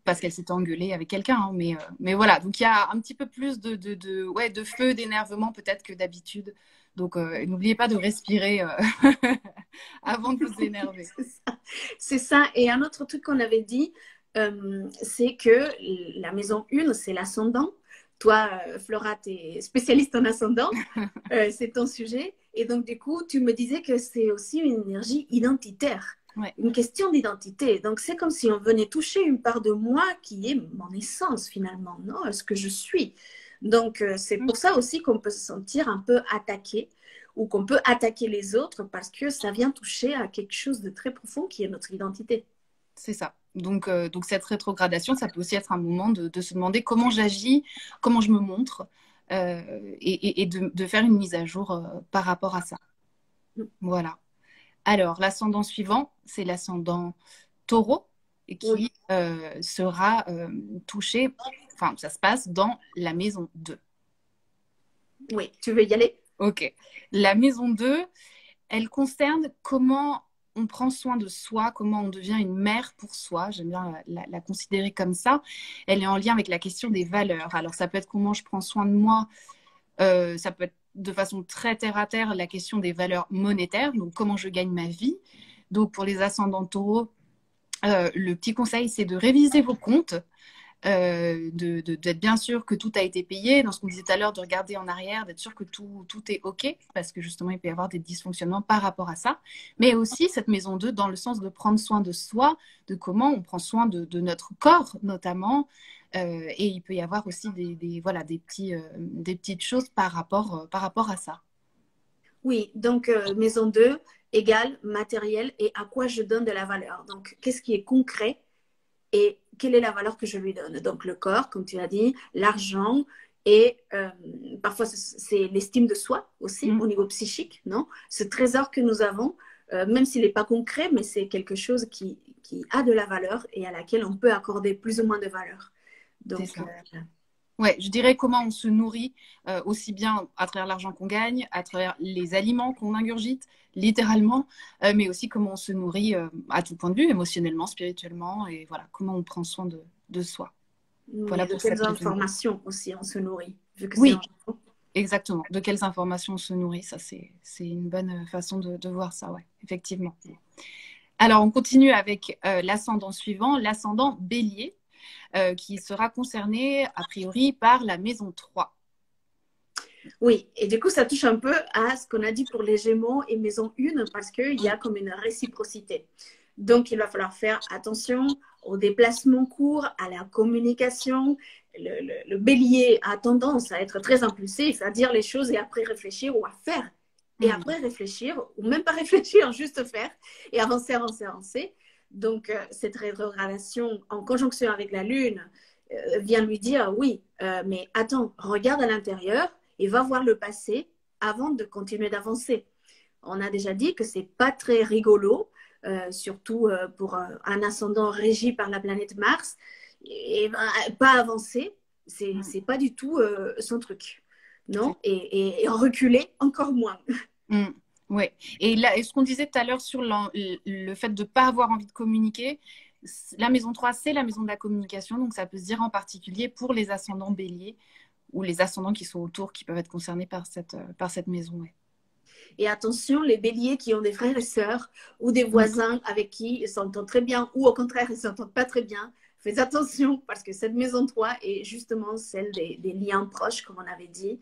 Parce qu'elle s'était engueulée avec quelqu'un. Hein, mais voilà, donc il y a un petit peu plus de feu, d'énervement peut-être que d'habitude. Donc n'oubliez pas de respirer avant de vous énerver. C'est ça. Et un autre truc qu'on avait dit, c'est que la maison 1, c'est l'ascendant. Toi, Flora, tu es spécialiste en ascendant. C'est ton sujet. Et donc, du coup, tu me disais que c'est aussi une énergie identitaire. Ouais. Une question d'identité. Donc, c'est comme si on venait toucher une part de moi qui est mon essence, finalement, non? Ce que je suis. Donc, c'est pour ça aussi qu'on peut se sentir un peu attaqué ou qu'on peut attaquer les autres parce que ça vient toucher à quelque chose de très profond qui est notre identité. C'est ça. Donc cette rétrogradation, ça peut aussi être un moment de se demander comment j'agis, comment je me montre, et de faire une mise à jour par rapport à ça. Voilà. Alors, l'ascendant suivant, c'est l'ascendant taureau qui sera touché, enfin, ça se passe dans la maison 2. Oui, tu veux y aller? Ok. La maison 2, elle concerne comment on prend soin de soi, comment on devient une mère pour soi. J'aime bien la considérer comme ça. Elle est en lien avec la question des valeurs. Alors, ça peut être comment je prends soin de moi. Ça peut être de façon très terre à terre la question des valeurs monétaires, donc comment je gagne ma vie. Donc, pour les ascendants taureaux, le petit conseil, c'est de réviser vos comptes. D'être bien sûr que tout a été payé, dans ce qu'on disait tout à l'heure, de regarder en arrière, d'être sûr que tout est OK, parce que justement, il peut y avoir des dysfonctionnements par rapport à ça. Mais aussi, cette maison 2, dans le sens de prendre soin de soi, de comment on prend soin de notre corps, notamment. Et il peut y avoir aussi des petites choses par rapport à ça. Oui, donc maison 2 égale matériel et à quoi je donne de la valeur. Donc, qu'est-ce qui est concret et quelle est la valeur que je lui donne? Donc, le corps, comme tu as dit, l'argent et parfois c'est l'estime de soi aussi au niveau psychique, non? Ce trésor que nous avons, même s'il n'est pas concret, mais c'est quelque chose qui a de la valeur et à laquelle on peut accorder plus ou moins de valeur. Donc, ouais, je dirais comment on se nourrit, aussi bien à travers l'argent qu'on gagne, à travers les aliments qu'on ingurgite, littéralement, mais aussi comment on se nourrit à tout point de vue, émotionnellement, spirituellement, et voilà, comment on prend soin de soi. Voilà de quelles informations aussi on se nourrit, vu que oui, exactement. De quelles informations on se nourrit, ça c'est une bonne façon de voir ça, ouais, effectivement. Alors, on continue avec l'ascendant suivant, l'ascendant bélier. Qui sera concerné a priori par la maison 3. Oui, et du coup, ça touche un peu à ce qu'on a dit pour les Gémeaux et maison 1 parce qu'il y a comme une réciprocité. Donc, il va falloir faire attention aux déplacements courts, à la communication. Le bélier a tendance à être très impulsif, à dire les choses et après réfléchir ou à faire. Et après réfléchir, ou même pas réfléchir, juste faire et avancer, avancer, avancer. Donc, cette rétrogradation en conjonction avec la Lune vient lui dire, oui, mais attends, regarde à l'intérieur et va voir le passé avant de continuer d'avancer. On a déjà dit que c'est pas très rigolo, surtout pour un ascendant régi par la planète Mars, et pas avancer, c'est pas du tout son truc, non? Et reculer encore moins. Oui, et là, ce qu'on disait tout à l'heure sur le fait de ne pas avoir envie de communiquer, la maison 3, c'est la maison de la communication, donc ça peut se dire en particulier pour les ascendants béliers ou les ascendants qui sont autour, qui peuvent être concernés par cette maison. Ouais. Et attention, les béliers qui ont des frères et sœurs ou des voisins avec qui ils s'entendent très bien ou au contraire, ils ne s'entendent pas très bien, faites attention parce que cette maison 3 est justement celle des liens proches, comme on avait dit.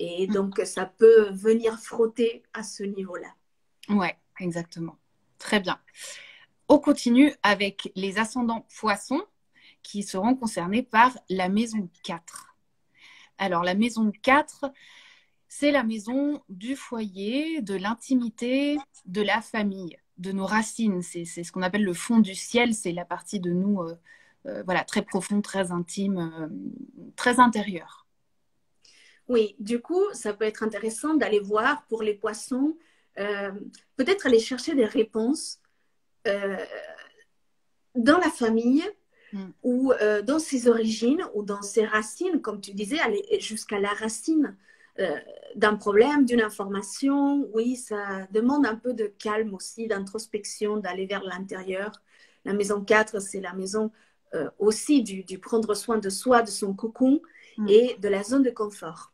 Et donc, ça peut venir frotter à ce niveau-là. Ouais, exactement. Très bien. On continue avec les ascendants poissons qui seront concernés par la maison 4. Alors, la maison 4, c'est la maison du foyer, de l'intimité, de la famille, de nos racines. C'est ce qu'on appelle le fond du ciel. C'est la partie de nous voilà, très profonde, très intime, très intérieure. Oui, du coup, ça peut être intéressant d'aller voir pour les poissons, euh, peut-être aller chercher des réponses euh, dans la famille Mm. ou dans ses origines ou dans ses racines, comme tu disais, aller jusqu'à la racine euh, d'un problème, d'une information. Oui, ça demande un peu de calme aussi, d'introspection, d'aller vers l'intérieur. La maison 4, c'est la maison aussi du prendre soin de soi, de son cocon Mm. et de la zone de confort.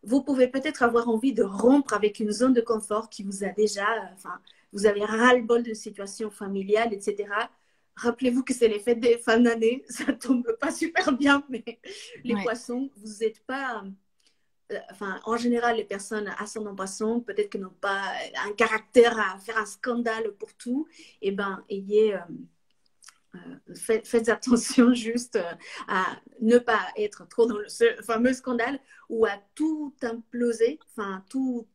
Vous pouvez peut-être avoir envie de rompre avec une zone de confort qui vous a déjà, enfin, vous avez ras-le-bol de situation familiale, etc. Rappelez-vous que c'est les fêtes des fins d'année, ça tombe pas super bien, mais les Ouais. poissons, vous n'êtes pas. Enfin, en général, les personnes ascendant poisson, peut-être qu'elles n'ont pas un caractère à faire un scandale pour tout. Eh bien, faites attention juste à ne pas être trop dans ce fameux scandale ou à tout imploser, enfin, tout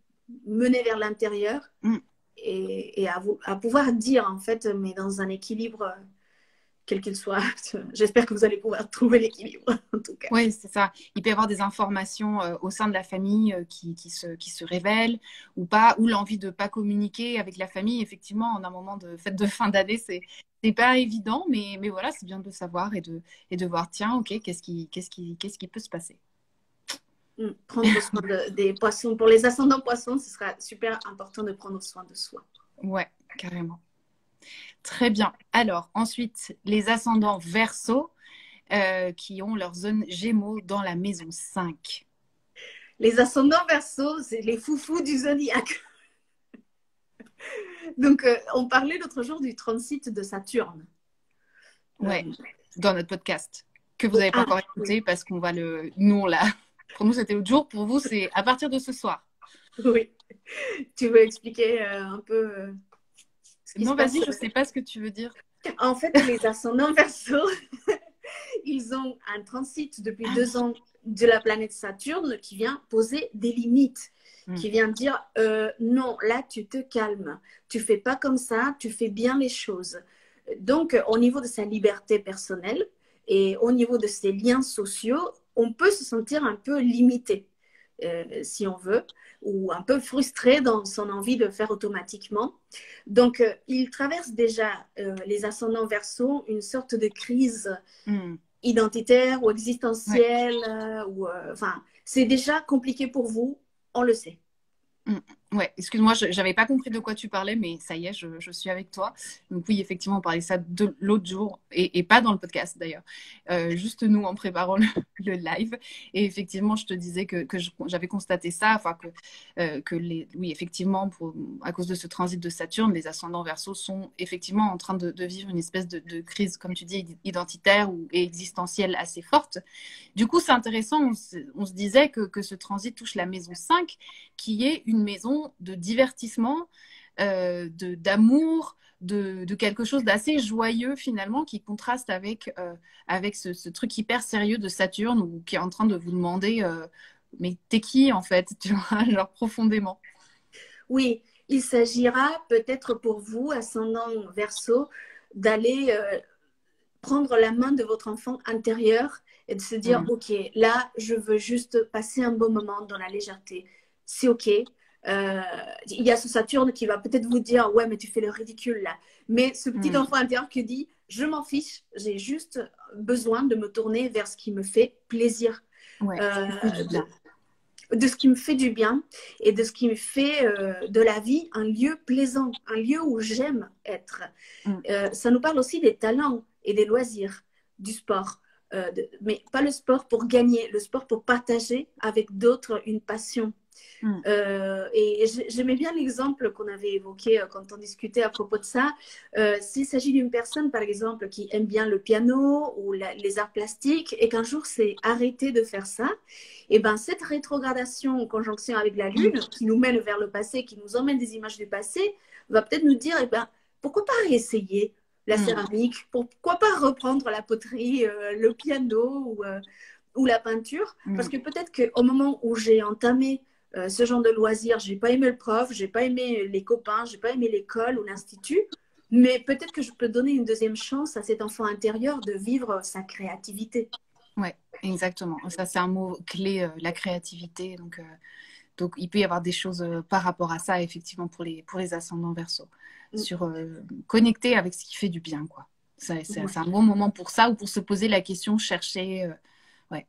mener vers l'intérieur Mm. et à pouvoir dire, en fait, mais dans un équilibre quel qu'il soit. J'espère que vous allez pouvoir trouver l'équilibre, en tout cas. Oui, c'est ça. Il peut y avoir des informations au sein de la famille qui se révèlent ou pas, ou l'envie de ne pas communiquer avec la famille. Effectivement, en un moment de fête de fin d'année, c'est pas évident, mais voilà, c'est bien de le savoir et de voir, tiens, ok, qu'est-ce qui peut se passer? Prendre soin des poissons. Pour les ascendants poissons, ce sera super important de prendre soin de soi. Ouais, carrément. Très bien. Alors, ensuite, les ascendants Verseau qui ont leur zone Gémeaux dans la maison 5. Les ascendants verso, c'est les foufous du zodiaque. Donc, on parlait l'autre jour du transit de Saturne. Ouais, dans notre podcast, que vous n'avez pas encore écouté oui. parce qu'on va le. Nous, on l'a. Pour nous, c'était l'autre jour. Pour vous, c'est à partir de ce soir. Oui. Tu veux expliquer un peu ce qui se Non, passe? vas-y, je ne sais pas ce que tu veux dire. En fait, les ascendants verso, ils ont un transit depuis 2 ans de la planète Saturne qui vient poser des limites, qui vient dire non, là tu te calmes, tu fais pas comme ça, tu fais bien les choses. Donc, au niveau de sa liberté personnelle et au niveau de ses liens sociaux, on peut se sentir un peu limité, si on veut, ou un peu frustré dans son envie de faire automatiquement. Donc, il traverse déjà, les ascendants verso, une sorte de crise identitaire ou Ouais. existentielle, enfin, c'est déjà compliqué pour vous, on le sait. Ouais, excuse-moi, je n'avais pas compris de quoi tu parlais, mais ça y est, je suis avec toi. Donc oui, effectivement, on parlait de ça de l'autre jour, et pas dans le podcast d'ailleurs, juste nous en préparant le live. Et effectivement, je te disais que j'avais constaté ça, enfin oui, effectivement, à cause de ce transit de Saturne, les ascendants Verseau sont effectivement en train de vivre une espèce de crise, comme tu dis, identitaire et existentielle assez forte. Du coup, c'est intéressant, on se disait que ce transit touche la maison 5, qui est une maison de divertissement, d'amour, de quelque chose d'assez joyeux finalement, qui contraste avec ce truc hyper sérieux de Saturne, ou qui est en train de vous demander mais t'es qui en fait, tu vois, genre profondément. Oui, il s'agira peut-être pour vous, ascendant Verseau, d'aller prendre la main de votre enfant intérieur et de se dire, Mm. OK, là, je veux juste passer un bon moment dans la légèreté. C'est OK. Il y a ce Saturne qui va peut-être vous dire, ouais, mais tu fais le ridicule là. Mais ce petit Mm. enfant intérieur qui dit, je m'en fiche, j'ai juste besoin de me tourner vers ce qui me fait plaisir. Ouais, Euh, ça fait du bien. de ce qui me fait du bien et de ce qui me fait de la vie un lieu plaisant, un lieu où j'aime être. Mm. Ça nous parle aussi des talents et des loisirs, du sport. Mais pas le sport pour gagner, le sport pour partager avec d'autres une passion. Mm. Et j'aimais bien l'exemple qu'on avait évoqué quand on discutait à propos de ça. S'il s'agit d'une personne, par exemple, qui aime bien le piano ou les arts plastiques et qu'un jour s'est arrêté de faire ça, et ben cette rétrogradation en conjonction avec la Lune qui nous mène vers le passé, qui nous emmène des images du passé, va peut-être nous dire, eh ben, pourquoi pas réessayer la céramique, pourquoi pas reprendre la poterie, le piano ou la peinture, parce Mm. que peut-être qu'au moment où j'ai entamé ce genre de loisirs. J'ai pas aimé le prof, j'ai pas aimé les copains, j'ai pas aimé l'école ou l'institut. Mais peut-être que je peux donner une deuxième chance à cet enfant intérieur de vivre sa créativité. Ouais, exactement. Ça, c'est un mot clé, la créativité. Donc, il peut y avoir des choses par rapport à ça, effectivement, pour les ascendants Verseau, sur connecter avec ce qui fait du bien, quoi. C'est Ouais. un bon moment pour ça ou pour se poser la question, chercher. Ouais.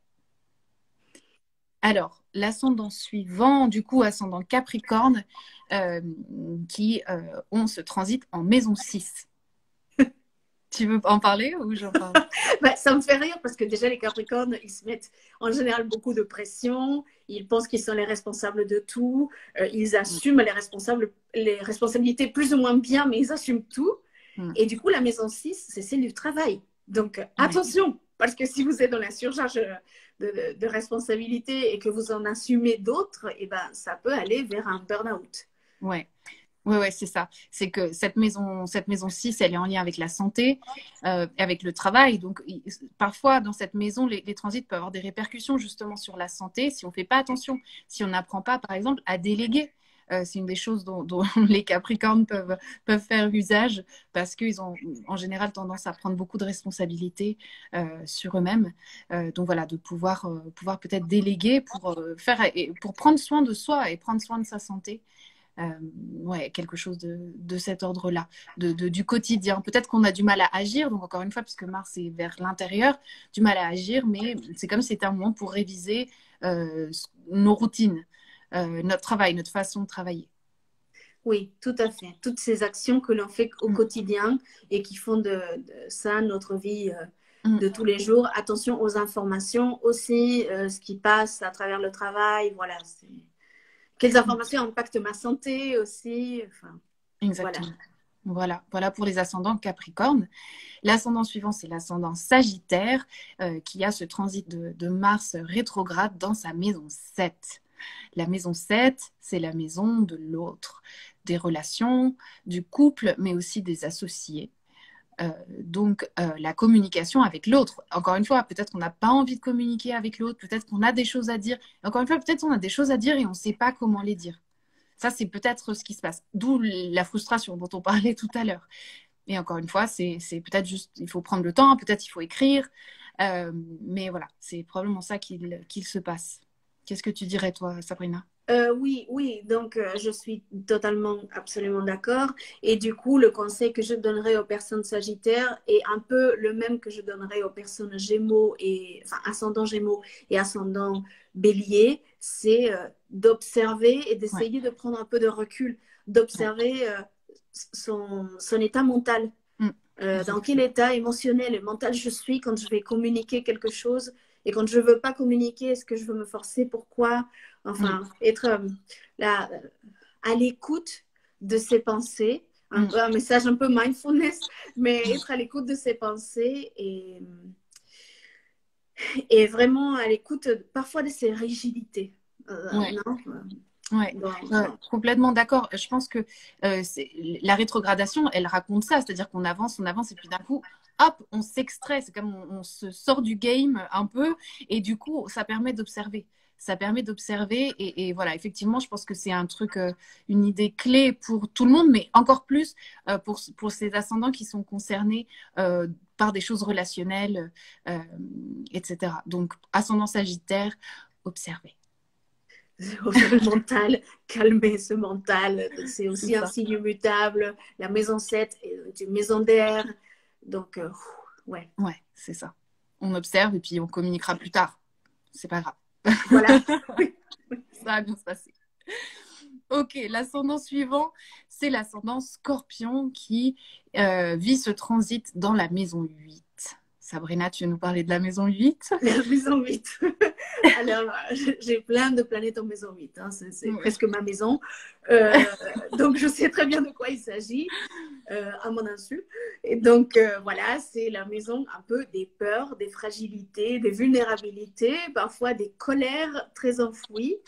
Alors, l'ascendant suivant, du coup, ascendant Capricorne, qui ont ce transit en maison 6. Tu veux en parler ou j'en parle? Bah, ça me fait rire parce que déjà les Capricornes, ils se mettent en général beaucoup de pression, ils pensent qu'ils sont les responsables de tout, ils assument les responsabilités plus ou moins bien, mais ils assument tout. Mm. Et du coup, la maison 6, c'est celle du travail. Donc attention, parce que si vous êtes dans la surcharge de responsabilités et que vous en assumez d'autres, et ben, ça peut aller vers un burn-out. Ouais. Ouais, c'est ça. C'est que cette maison 6, elle est en lien avec la santé, avec le travail. Donc, parfois, dans cette maison, les transits peuvent avoir des répercussions justement sur la santé si on ne fait pas attention, si on n'apprend pas, par exemple, à déléguer. C'est une des choses dont les Capricornes peuvent faire usage parce qu'ils ont en général tendance à prendre beaucoup de responsabilités sur eux-mêmes. Donc voilà, de pouvoir peut-être déléguer pour prendre soin de soi et prendre soin de sa santé. Ouais, quelque chose de cet ordre-là, du quotidien. Peut-être qu'on a du mal à agir, donc encore une fois, puisque Mars est vers l'intérieur, du mal à agir, mais c'est comme si c'était un moment pour réviser nos routines, notre travail, notre façon de travailler. Oui, tout à fait. Toutes ces actions que l'on fait au quotidien et qui font de ça notre vie de tous les jours. Attention aux informations aussi, ce qui passe à travers le travail. Voilà, quelles informations impactent ma santé aussi. Enfin, Exactement. Voilà pour les ascendants Capricorne. L'ascendant suivant, c'est l'ascendant Sagittaire qui a ce transit de Mars rétrograde dans sa maison 7. La maison 7, c'est la maison de l'autre, des relations, du couple, mais aussi des associés. Donc, la communication avec l'autre. Encore une fois, peut-être qu'on n'a pas envie de communiquer avec l'autre, peut-être qu'on a des choses à dire. Encore une fois, peut-être qu'on a des choses à dire et on ne sait pas comment les dire. Ça, c'est peut-être ce qui se passe. D'où la frustration dont on parlait tout à l'heure. Et encore une fois, c'est peut-être juste, il faut prendre le temps, peut-être il faut écrire. Mais voilà, c'est probablement ça qu'il se passe. Qu'est-ce que tu dirais, toi, Sabrina? oui, donc je suis totalement, absolument d'accord. Et du coup, le conseil que je donnerais aux personnes sagittaires est un peu le même que je donnerais aux personnes Gémeaux enfin, ascendant Gémeaux et ascendant Bélier, c'est d'observer et d'essayer de prendre un peu de recul, d'observer son état mental. Dans quel état émotionnel et mental je suis quand je vais communiquer quelque chose et quand je ne veux pas communiquer, est-ce que je veux me forcer? Pourquoi? Enfin, être là, à l'écoute de ses pensées, un message un peu mindfulness, mais être à l'écoute de ses pensées et vraiment à l'écoute parfois de ses rigidités. Non Ouais, complètement d'accord. Je pense que la rétrogradation, elle raconte ça, c'est-à-dire qu'on avance, et puis d'un coup, hop, on s'extrait, c'est comme on se sort du game un peu, et du coup, ça permet d'observer. Ça permet d'observer, et voilà, effectivement, je pense que c'est un truc, une idée clé pour tout le monde, mais encore plus pour ces ascendants qui sont concernés par des choses relationnelles, etc. Donc, ascendant Sagittaire, observer. Le mental, calmer ce mental. C'est aussi un signe mutable. La maison 7 est une maison d'air. Donc, ouais. Ouais, c'est ça. On observe et puis on communiquera plus tard. C'est pas grave. Voilà. Ça va bien se passer. Ok, l'ascendant suivant, c'est l'ascendant Scorpion qui vit ce transit dans la maison 8. Sabrina, tu veux nous parler de la maison 8? La maison 8. Alors, j'ai plein de planètes en maison 8. Hein. C'est presque ma maison. Donc, je sais très bien de quoi il s'agit, à mon insu. Et donc, voilà, c'est la maison un peu des peurs, des fragilités, des vulnérabilités, parfois des colères très enfouies.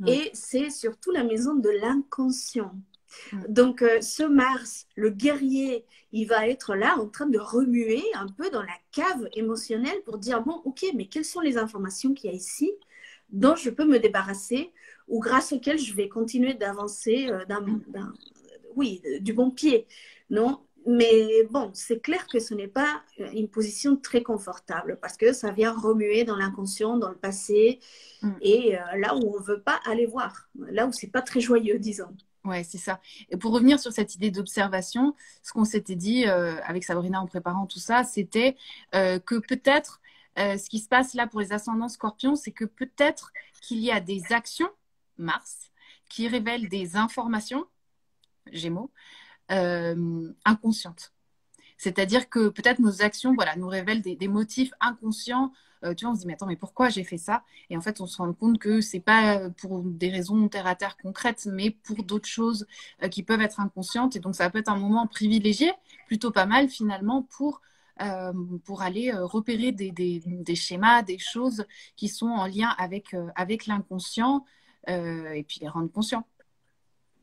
Et c'est surtout la maison de l'inconscient. Donc, ce Mars, le guerrier, il va être là en train de remuer un peu dans la cave émotionnelle pour dire, bon, ok, mais quelles sont les informations qu'il y a ici? dont je peux me débarrasser ou grâce auquel je vais continuer d'avancer oui, du bon pied. Non? Mais bon, c'est clair que ce n'est pas une position très confortable parce que ça vient remuer dans l'inconscient, dans le passé et là où on ne veut pas aller voir, là où c'est pas très joyeux, disons. Ouais, c'est ça. Et pour revenir sur cette idée d'observation, ce qu'on s'était dit avec Sabrina en préparant tout ça, c'était que peut-être ce qui se passe là pour les ascendants scorpions, c'est que peut-être qu'il y a des actions, Mars, qui révèlent des informations, Gémeaux, inconscientes. C'est-à-dire que peut-être nos actions, voilà, nous révèlent des motifs inconscients. Tu vois, on se dit, mais attends, mais pourquoi j'ai fait ça? Et en fait, on se rend compte que c'est pas pour des raisons terre à terre concrètes, mais pour d'autres choses qui peuvent être inconscientes. Et donc, ça peut être un moment privilégié, plutôt pas mal finalement, pour aller repérer des schémas, des choses qui sont en lien avec l'inconscient et puis les rendre conscients.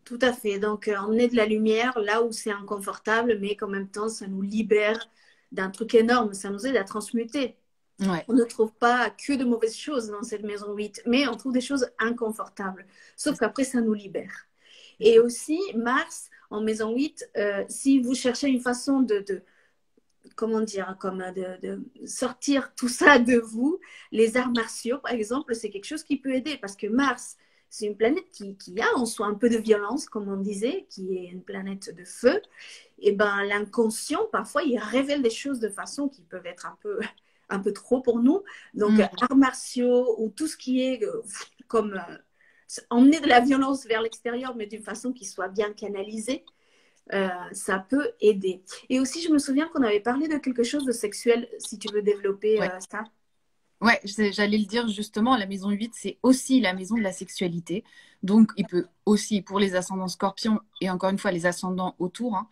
Tout à fait. Donc, emmener de la lumière là où c'est inconfortable, mais qu'en même temps, ça nous libère d'un truc énorme. Ça nous aide à transmuter. Ouais. On ne trouve pas que de mauvaises choses dans cette maison 8, mais on trouve des choses inconfortables. Sauf qu'après, ça nous libère. Et aussi, Mars, en maison 8, si vous cherchez une façon comment dire, comme de sortir tout ça de vous, les arts martiaux, par exemple, c'est quelque chose qui peut aider parce que Mars, c'est une planète qui a en soi un peu de violence, comme on disait, qui est une planète de feu. Et ben l'inconscient, parfois, il révèle des choses de façon qui peuvent être un peu trop pour nous. Donc, arts martiaux ou tout ce qui est comme emmener de la violence vers l'extérieur, mais d'une façon qui soit bien canalisée, ça peut aider. Et aussi, je me souviens qu'on avait parlé de quelque chose de sexuel, si tu veux développer Ouais. ça. Ouais, j'allais le dire justement, la maison 8, c'est aussi la maison de la sexualité. Donc, il peut aussi, pour les ascendants scorpions, et encore une fois, les ascendants autour, hein,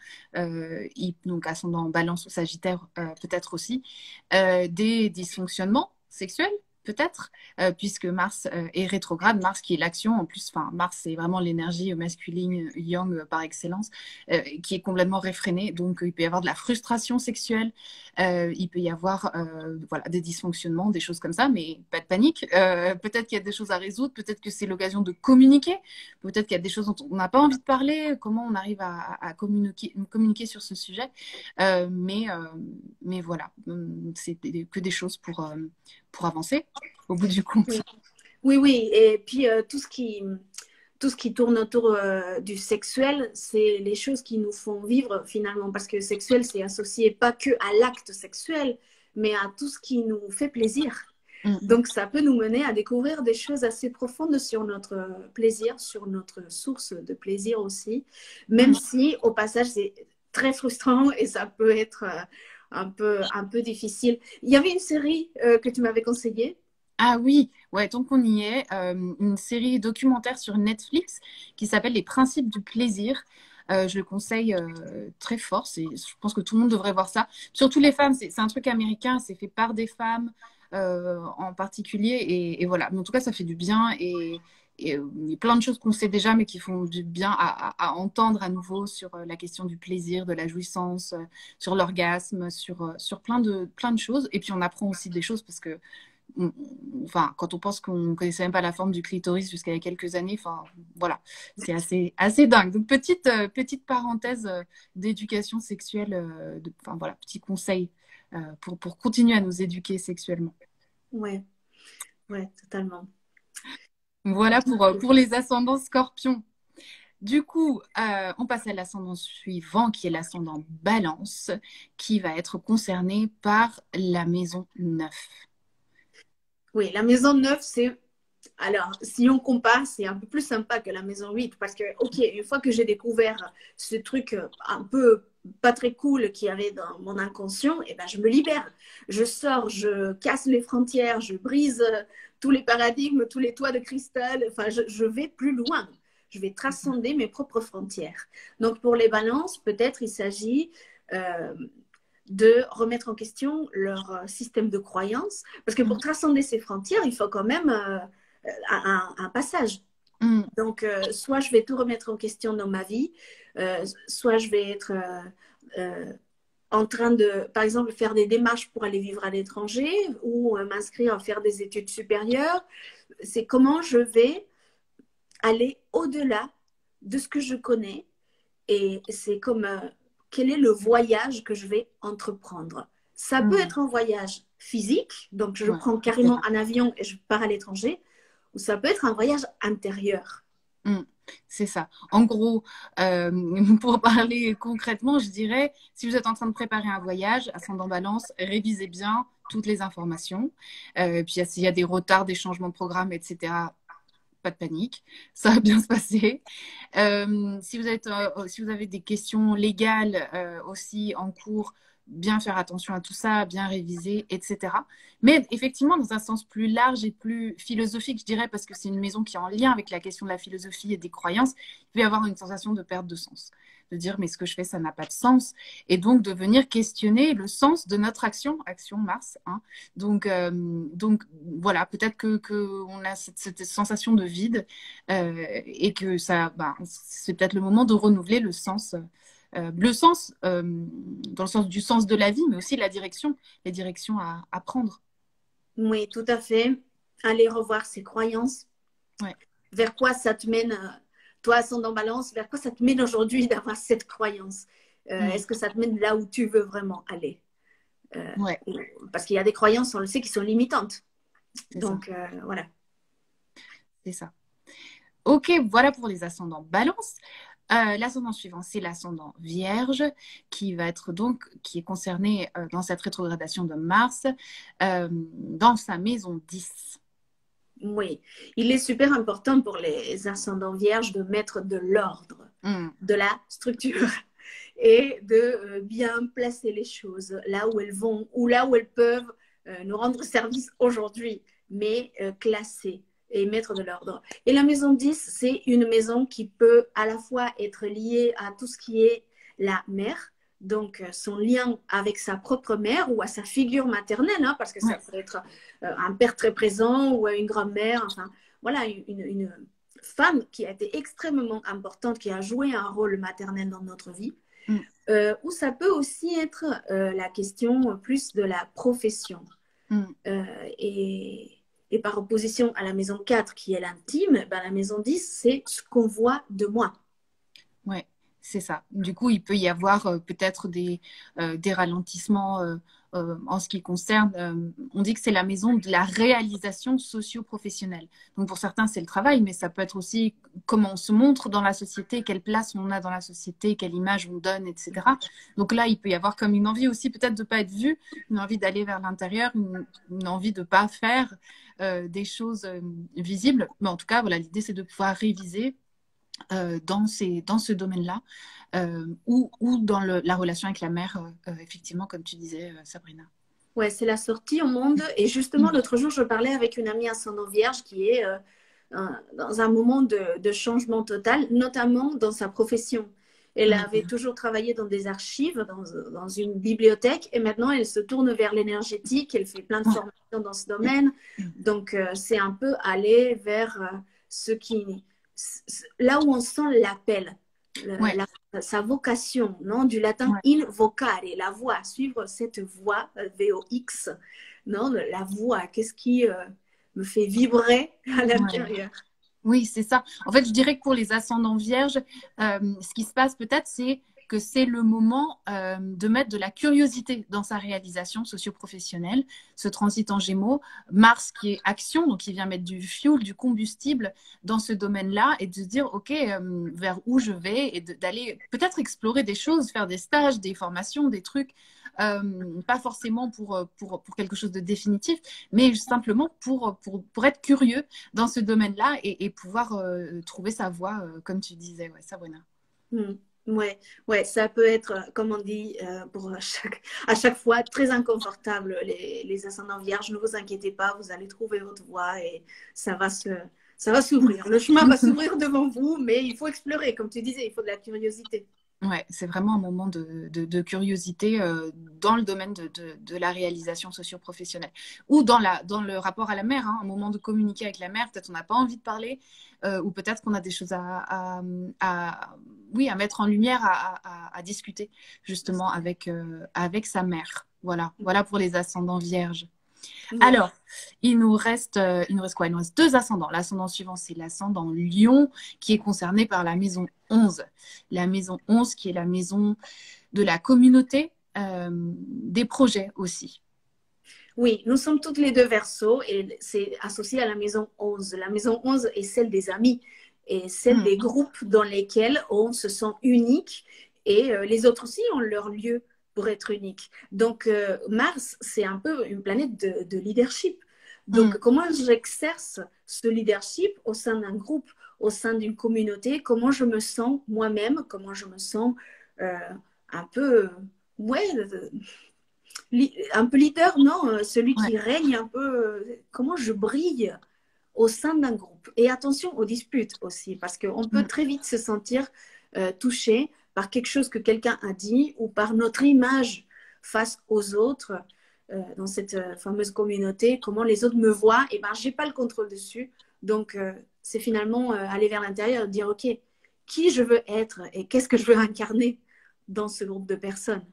donc ascendant balance ou sagittaire peut-être aussi, des dysfonctionnements sexuels, peut-être, puisque Mars est rétrograde, Mars qui est l'action, en plus, enfin, Mars, c'est vraiment l'énergie masculine, yang par excellence, qui est complètement réfrénée. Donc, il peut y avoir de la frustration sexuelle, il peut y avoir voilà, des dysfonctionnements, des choses comme ça, mais pas de panique. Peut-être qu'il y a des choses à résoudre, peut-être que c'est l'occasion de communiquer, peut-être qu'il y a des choses dont on n'a pas envie de parler, comment on arrive à communiquer sur ce sujet. Mais voilà, c'est que des choses pour avancer au bout du compte. Oui, oui, oui. Et puis, tout ce qui tourne autour du sexuel, c'est les choses qui nous font vivre finalement. Parce que sexuel, c'est associé pas que à l'acte sexuel, mais à tout ce qui nous fait plaisir. Donc, ça peut nous mener à découvrir des choses assez profondes sur notre plaisir, sur notre source de plaisir aussi. Même si, au passage, c'est très frustrant et ça peut être un peu difficile. Il y avait une série que tu m'avais conseillée. Ah oui, ouais, tant qu'on y est, une série documentaire sur Netflix qui s'appelle Les Principes du plaisir. Je le conseille très fort. Je pense que tout le monde devrait voir ça. Surtout les femmes, c'est un truc américain, c'est fait par des femmes en particulier. Et voilà, mais en tout cas, ça fait du bien. Et il y a plein de choses qu'on sait déjà, mais qui font du bien à entendre à nouveau sur la question du plaisir, de la jouissance, sur l'orgasme, sur plein de choses. Et puis on apprend aussi des choses parce que enfin, quand on pense qu'on ne connaissait même pas la forme du clitoris jusqu'à il y a quelques années, enfin, voilà, c'est assez dingue. Donc, petite parenthèse d'éducation sexuelle, enfin, voilà, petit conseil pour continuer à nous éduquer sexuellement. Ouais, ouais, totalement. Voilà pour les ascendants scorpions. Du coup, on passe à l'ascendant suivant, qui est l'ascendant balance, qui va être concerné par la maison 9. Oui, la maison 9, c'est... Alors, si on compare, c'est un peu plus sympa que la maison 8 parce que, ok, une fois que j'ai découvert ce truc un peu pas très cool qu'il y avait dans mon inconscient, eh ben, je me libère. Je sors, je casse les frontières, je brise tous les paradigmes, tous les toits de cristal. Enfin, je vais plus loin. Je vais transcender mes propres frontières. Donc, pour les balances, peut-être il s'agit de remettre en question leur système de croyance. Parce que pour transcender ces frontières, il faut quand même un passage. Donc, soit je vais tout remettre en question dans ma vie, soit je vais être en train de, par exemple, faire des démarches pour aller vivre à l'étranger ou m'inscrire à faire des études supérieures. c'est comment je vais aller au-delà de ce que je connais. Et c'est comme quel est le voyage que je vais entreprendre. Ça peut être un voyage physique, donc je Ouais, prends carrément un avion et je pars à l'étranger, ou ça peut être un voyage intérieur. c'est ça. En gros, pour parler concrètement, je dirais, si vous êtes en train de préparer un voyage, ascendant balance, révisez bien toutes les informations. Puis s'il y a des retards, des changements de programme, etc., pas de panique, ça va bien se passer. Si vous avez des questions légales aussi en cours, bien faire attention à tout ça, bien réviser, etc. Mais effectivement, dans un sens plus large et plus philosophique, je dirais, parce que c'est une maison qui est en lien avec la question de la philosophie et des croyances, il peut y avoir une sensation de perte de sens. De dire, mais ce que je fais, ça n'a pas de sens. Et donc, de venir questionner le sens de notre action, action Mars, hein. Donc voilà, peut-être que on a cette sensation de vide et que ça, c'est peut-être le moment de renouveler le sens dans le sens du sens de la vie, mais aussi la direction, les directions à prendre. Oui, tout à fait. Aller revoir ses croyances. Ouais. Vers quoi ça te mène, toi, ascendant balance, vers quoi ça te mène aujourd'hui d'avoir cette croyance? Est-ce que ça te mène là où tu veux vraiment aller? Ouais, Parce qu'il y a des croyances, on le sait, qui sont limitantes. c'est ça. Donc, voilà. C'est ça. Ok, voilà pour les ascendants balance. L'ascendant suivant, c'est l'ascendant vierge qui est concerné dans cette rétrogradation de Mars dans sa maison 10. Oui, il est super important pour les ascendants vierges de mettre de l'ordre, de la structure et de bien placer les choses là où elles vont ou là où elles peuvent nous rendre service aujourd'hui, mais classer et mettre de l'ordre. Et la maison 10, c'est une maison qui peut à la fois être liée à tout ce qui est la mère, donc son lien avec sa propre mère ou à sa figure maternelle, hein, parce que ça peut être un père très présent ou une grand-mère, enfin voilà, une femme qui a été extrêmement importante, qui a joué un rôle maternel dans notre vie. Ou ça peut aussi être la question plus de la profession. Et par opposition à la maison 4 qui est l'intime, ben la maison 10, c'est ce qu'on voit de moi. Ouais, c'est ça. Du coup, il peut y avoir peut-être des ralentissements en ce qui concerne. On dit que c'est la maison de la réalisation socio-professionnelle. Donc pour certains, c'est le travail, mais ça peut être aussi comment on se montre dans la société, quelle place on a dans la société, quelle image on donne, etc. Donc là, il peut y avoir comme une envie aussi peut-être de ne pas être vu, une envie d'aller vers l'intérieur, une envie de ne pas faire des choses visibles. Mais en tout cas, voilà, l'idée, c'est de pouvoir réviser dans ce domaine-là ou dans la relation avec la mère, effectivement, comme tu disais, Sabrina. Ouais, c'est la sortie au monde. Et justement, l'autre jour, je parlais avec une amie ascendant vierge qui est dans un moment de changement total, notamment dans sa profession. Elle avait toujours travaillé dans des archives, dans une bibliothèque, et maintenant elle se tourne vers l'énergétique. Elle fait plein de formations dans ce domaine. Donc, c'est un peu aller vers ce qui, là où on sent l'appel, sa vocation, non, du latin invocare, la voix, suivre cette voix, VOX, non, la voix, qu'est-ce qui me fait vibrer à l'intérieur. Oui, c'est ça. En fait, je dirais que pour les ascendants vierges, ce qui se passe peut-être, c'est que c'est le moment de mettre de la curiosité dans sa réalisation socio-professionnelle. Ce transit en Gémeaux, Mars qui est action, donc il vient mettre du fuel, du combustible dans ce domaine-là et de se dire, OK, vers où je vais et d'aller peut-être explorer des choses, faire des stages, des formations, des trucs. Pas forcément pour quelque chose de définitif, mais simplement pour être curieux dans ce domaine-là et pouvoir trouver sa voie, comme tu disais, Sabrina. Ouais, ça peut être, comme on dit, pour à chaque fois très inconfortable. Les ascendants vierges, ne vous inquiétez pas, vous allez trouver votre voie et ça va s'ouvrir. Le chemin va s'ouvrir devant vous, mais il faut explorer, comme tu disais, il faut de la curiosité. Ouais, c'est vraiment un moment de curiosité dans le domaine de la réalisation socio-professionnelle ou dans le rapport à la mère, hein, un moment de communiquer avec la mère. Peut-être on n'a pas envie de parler ou peut-être qu'on a des choses à mettre en lumière, à discuter justement avec sa mère. Voilà pour les ascendants vierges. Oui. Alors, il nous reste quoi? Il nous reste deux ascendants. L'ascendant suivant, c'est l'ascendant Lion, qui est concerné par la maison 11. La maison 11, qui est la maison de la communauté, des projets aussi. Oui, nous sommes toutes les deux Verseaux et c'est associé à la maison 11. La maison 11 est celle des amis et celle Hmm. des groupes dans lesquels on se sent unique et les autres aussi ont leur lieu pour être unique. Donc, Mars, c'est un peu une planète de leadership. Hmm. Donc, comment j'exerce ce leadership au sein d'un groupe, au sein d'une communauté? Comment je me sens moi-même? Comment je me sens euh, un peu, ouais, un peu leader, non, celui Ouais. qui règne un peu, comment je brille au sein d'un groupe. Et attention aux disputes aussi, parce qu'on peut Hmm. très vite se sentir touché par quelque chose que quelqu'un a dit ou par notre image face aux autres dans cette fameuse communauté, comment les autres me voient, et ben j'ai pas le contrôle dessus. Donc c'est finalement aller vers l'intérieur et dire ok, qui je veux être et qu'est-ce que je veux incarner dans ce groupe de personnes.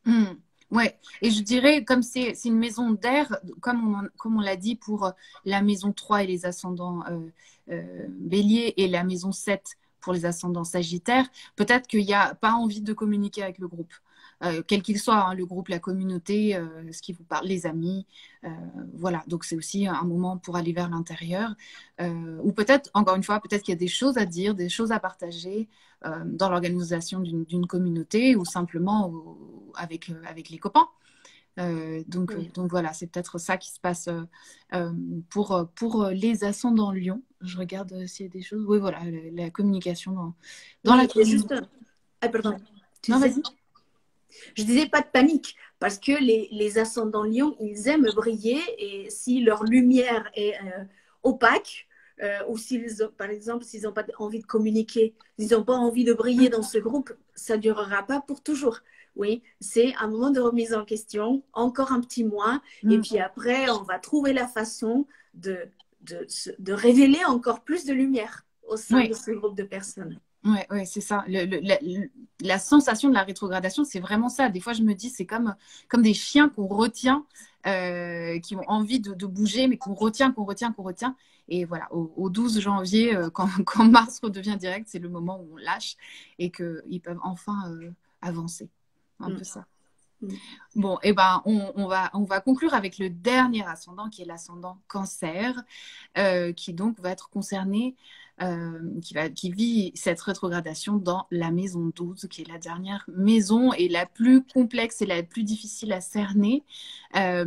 Hmm. Ouais, et je dirais, comme c'est une maison d'air, comme on l'a dit pour la maison 3 et les ascendants bélier et la maison 7 pour les ascendants sagittaires, peut-être qu'il n'y a pas envie de communiquer avec le groupe, quel qu'il soit, hein, le groupe, la communauté, ce qui vous parle, les amis. euh, voilà, donc c'est aussi un moment pour aller vers l'intérieur. Ou peut-être, encore une fois, peut-être qu'il y a des choses à dire, des choses à partager dans l'organisation d'une communauté ou simplement avec les copains. Oui. Donc voilà, c'est peut-être ça qui se passe pour les ascendants Lion. Je regarde s'il y a des choses. Oui, voilà, la communication dans la Oui, et juste, communauté. ah, Ouais. pardon, tu Non, disais? vas-y. Je disais pas de panique, parce que les ascendants lions, ils aiment briller, et si leur lumière est opaque, ou s'ils ont, par exemple, s'ils n'ont pas envie de communiquer, s'ils n'ont pas envie de briller dans ce groupe, ça ne durera pas pour toujours. Oui, c'est un moment de remise en question, encore un petit mois, et Mm. puis après, on va trouver la façon de révéler encore plus de lumière au sein de Oui, ce groupe de personnes. ouais, ouais, c'est ça. La sensation de la rétrogradation, c'est vraiment ça. Des fois, je me dis, c'est comme des chiens qu'on retient, qui ont envie de bouger, mais qu'on retient, qu'on retient, qu'on retient. Et voilà, au 12 janvier, quand Mars redevient direct, c'est le moment où on lâche et qu'ils peuvent enfin avancer. Un Mm, peu ça. mm. Bon, eh ben, on va conclure avec le dernier ascendant, qui est l'ascendant Cancer, qui donc va être concerné, qui vit cette rétrogradation dans la maison 12, qui est la dernière maison et la plus complexe et la plus difficile à cerner. Euh,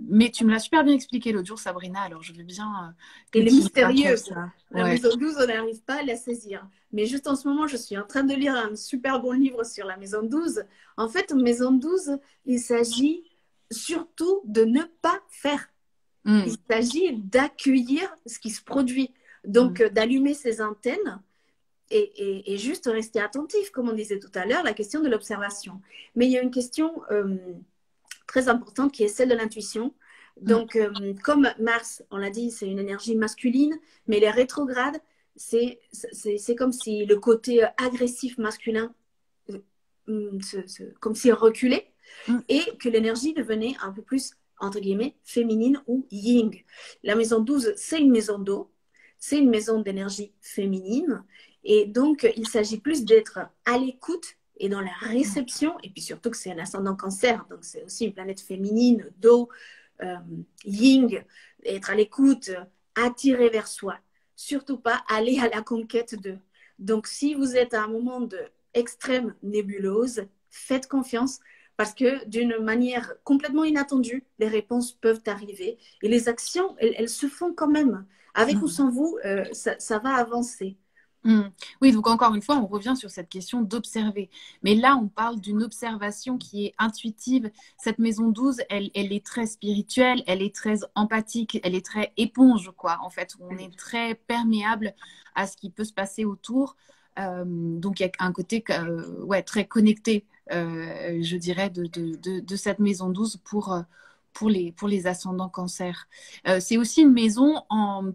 mais tu me l'as super bien expliqué l'autre jour, Sabrina, alors je veux bien que Elle est tu me partages mystérieuse. ça. La Ouais. maison 12, on n'arrive pas à la saisir. Mais juste en ce moment, je suis en train de lire un super bon livre sur la maison 12. En fait, maison 12, il s'agit surtout de ne pas faire. Il Mm, s'agit d'accueillir ce qui se produit. mm, Donc, d'allumer ses antennes et juste rester attentif, comme on disait tout à l'heure, la question de l'observation. Mais il y a une question très importante qui est celle de l'intuition. mm. Donc, comme Mars, on l'a dit, c'est une énergie masculine, mais les rétrogrades, c'est comme si le côté agressif masculin, comme s'il reculait, Mm. et que l'énergie devenait un peu plus, entre guillemets, féminine ou yin. La maison 12, c'est une maison d'eau, c'est une maison d'énergie féminine, et donc il s'agit plus d'être à l'écoute et dans la réception, et puis surtout que c'est un ascendant cancer, donc c'est aussi une planète féminine, d'eau, euh, yin, être à l'écoute, attirer vers soi, surtout pas aller à la conquête de. Donc si vous êtes à un moment de extrême nébuleuse, faites confiance parce que d'une manière complètement inattendue, les réponses peuvent arriver et les actions, elles se font quand même. Avec ou Mm. sans vous, ça va avancer. Mm. Oui, donc encore une fois, on revient sur cette question d'observer. Mais là, on parle d'une observation qui est intuitive. Cette maison 12, elle est très spirituelle, elle est très empathique, elle est très éponge, quoi. En fait, on est très perméable à ce qui peut se passer autour. Donc, il y a un côté ouais, très connecté, je dirais, de cette maison 12 pour les ascendants cancer. C'est aussi une maison,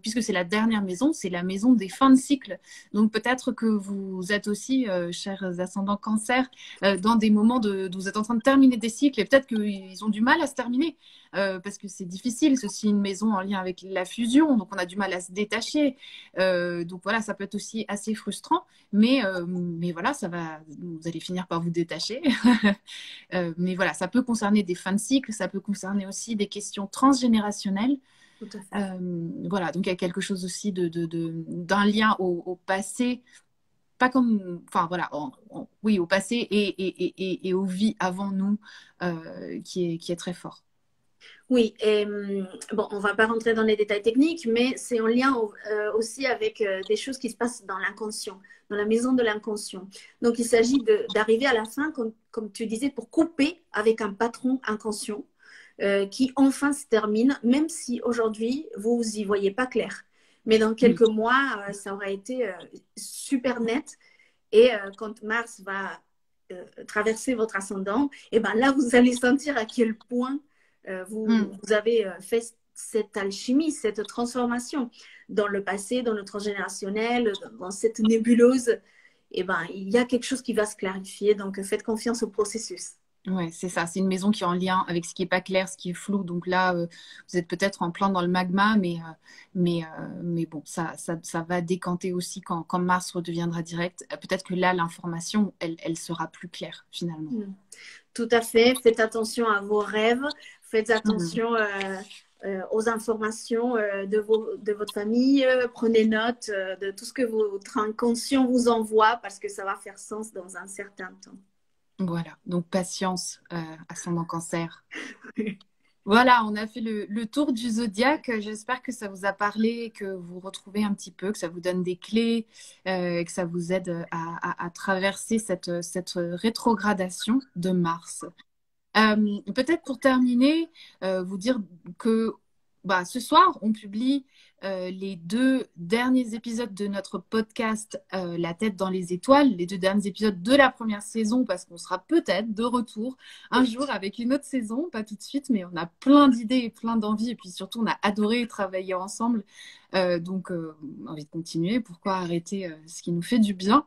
puisque c'est la dernière maison, c'est la maison des fins de cycle. Donc peut-être que vous êtes aussi, chers ascendants cancer, dans des moments où vous êtes en train de terminer des cycles et peut-être qu'ils ont du mal à se terminer. Parce que c'est difficile, c'est aussi une maison en lien avec la fusion, donc on a du mal à se détacher. Donc voilà, ça peut être aussi assez frustrant, mais voilà, vous allez finir par vous détacher. Mais voilà, ça peut concerner des fins de cycle, ça peut concerner aussi des questions transgénérationnelles. Tout à fait. Voilà, donc il y a quelque chose aussi d'un lien au passé, pas comme, enfin voilà, oui, au passé et aux vies avant nous, qui est très fort. Oui, et bon, on ne va pas rentrer dans les détails techniques, mais c'est en lien aussi avec des choses qui se passent dans l'inconscient, dans la maison de l'inconscient. Donc, il s'agit d'arriver à la fin, comme tu disais, pour couper avec un patron inconscient qui enfin se termine, même si aujourd'hui, vous n'y voyez pas clair. Mais dans quelques mois, ça aura été super net. Et quand Mars va traverser votre ascendant, et ben là, vous allez sentir à quel point vous avez fait cette alchimie, cette transformation dans le passé, dans le transgénérationnel, dans cette nébuleuse. Et ben, il y a quelque chose qui va se clarifier. Donc, faites confiance au processus. Ouais, c'est ça. C'est une maison qui est en lien avec ce qui est pas clair, ce qui est flou. Donc là, vous êtes peut-être en plein dans le magma, mais bon, ça va décanter aussi quand Mars redeviendra direct. Peut-être que là, l'information, elle sera plus claire finalement. Tout à fait. Faites attention à vos rêves. Faites attention aux informations de votre famille. Prenez note de tout ce que votre inconscient vous envoie parce que ça va faire sens dans un certain temps. Voilà, donc patience, ascendant cancer. Voilà, on a fait le tour du zodiaque. J'espère que ça vous a parlé, que vous retrouvez un petit peu, que ça vous donne des clés, que ça vous aide à traverser cette rétrogradation de Mars. Peut-être pour terminer, vous dire que ce soir, on publie les 2 derniers épisodes de notre podcast La tête dans les étoiles, les 2 derniers épisodes de la première saison, parce qu'on sera peut-être de retour un jour avec une autre saison, pas tout de suite, mais on a plein d'idées et plein d'envies, et puis surtout, on a adoré travailler ensemble. Donc, on a envie de continuer. Pourquoi arrêter ce qui nous fait du bien?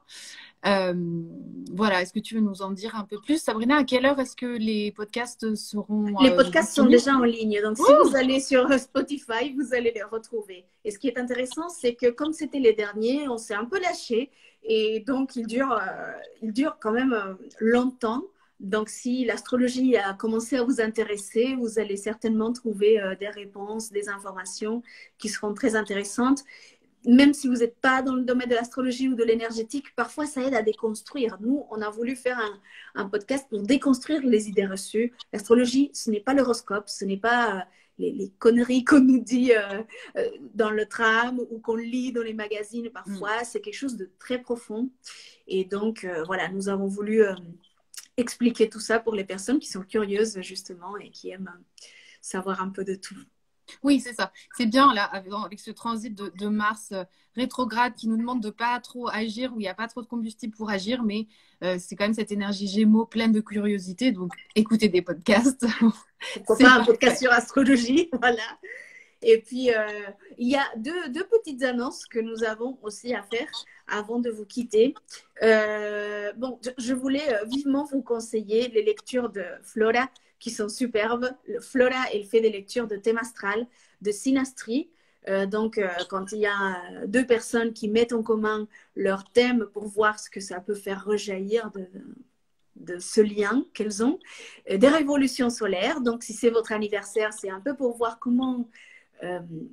Voilà, est-ce que tu veux nous en dire un peu plus, Sabrina? À quelle heure est-ce que les podcasts seront Les podcasts sont disponibles? déjà en ligne, donc si vous allez sur Spotify, vous allez les retrouver. Et ce qui est intéressant, c'est que comme c'était les derniers, on s'est un peu lâché et donc ils durent quand même longtemps. Donc si l'astrologie a commencé à vous intéresser, vous allez certainement trouver des réponses, des informations qui seront très intéressantes. Même si vous n'êtes pas dans le domaine de l'astrologie ou de l'énergétique, parfois ça aide à déconstruire. Nous, on a voulu faire un podcast pour déconstruire les idées reçues. L'astrologie, ce n'est pas l'horoscope, ce n'est pas les conneries qu'on nous dit dans le tram ou qu'on lit dans les magazines parfois. C'est quelque chose de très profond. Et donc, voilà, nous avons voulu expliquer tout ça pour les personnes qui sont curieuses, justement, et qui aiment savoir un peu de tout. Oui, c'est ça. C'est bien là, avec ce transit de Mars rétrograde qui nous demande de pas trop agir, où il n'y a pas trop de combustible pour agir, mais c'est quand même cette énergie Gémeaux pleine de curiosité. Donc, écoutez des podcasts. Pourquoi pas un podcast sur astrologie, voilà. Et puis, il y a deux petites annonces que nous avons aussi à faire avant de vous quitter. Bon, je voulais vivement vous conseiller les lectures de Flora qui sont superbes. Flora, elle fait des lectures de thème astral, de synastrie. Donc, quand il y a 2 personnes qui mettent en commun leur thème pour voir ce que ça peut faire rejaillir de ce lien qu'elles ont, des révolutions solaires. Donc, si c'est votre anniversaire, c'est un peu pour voir comment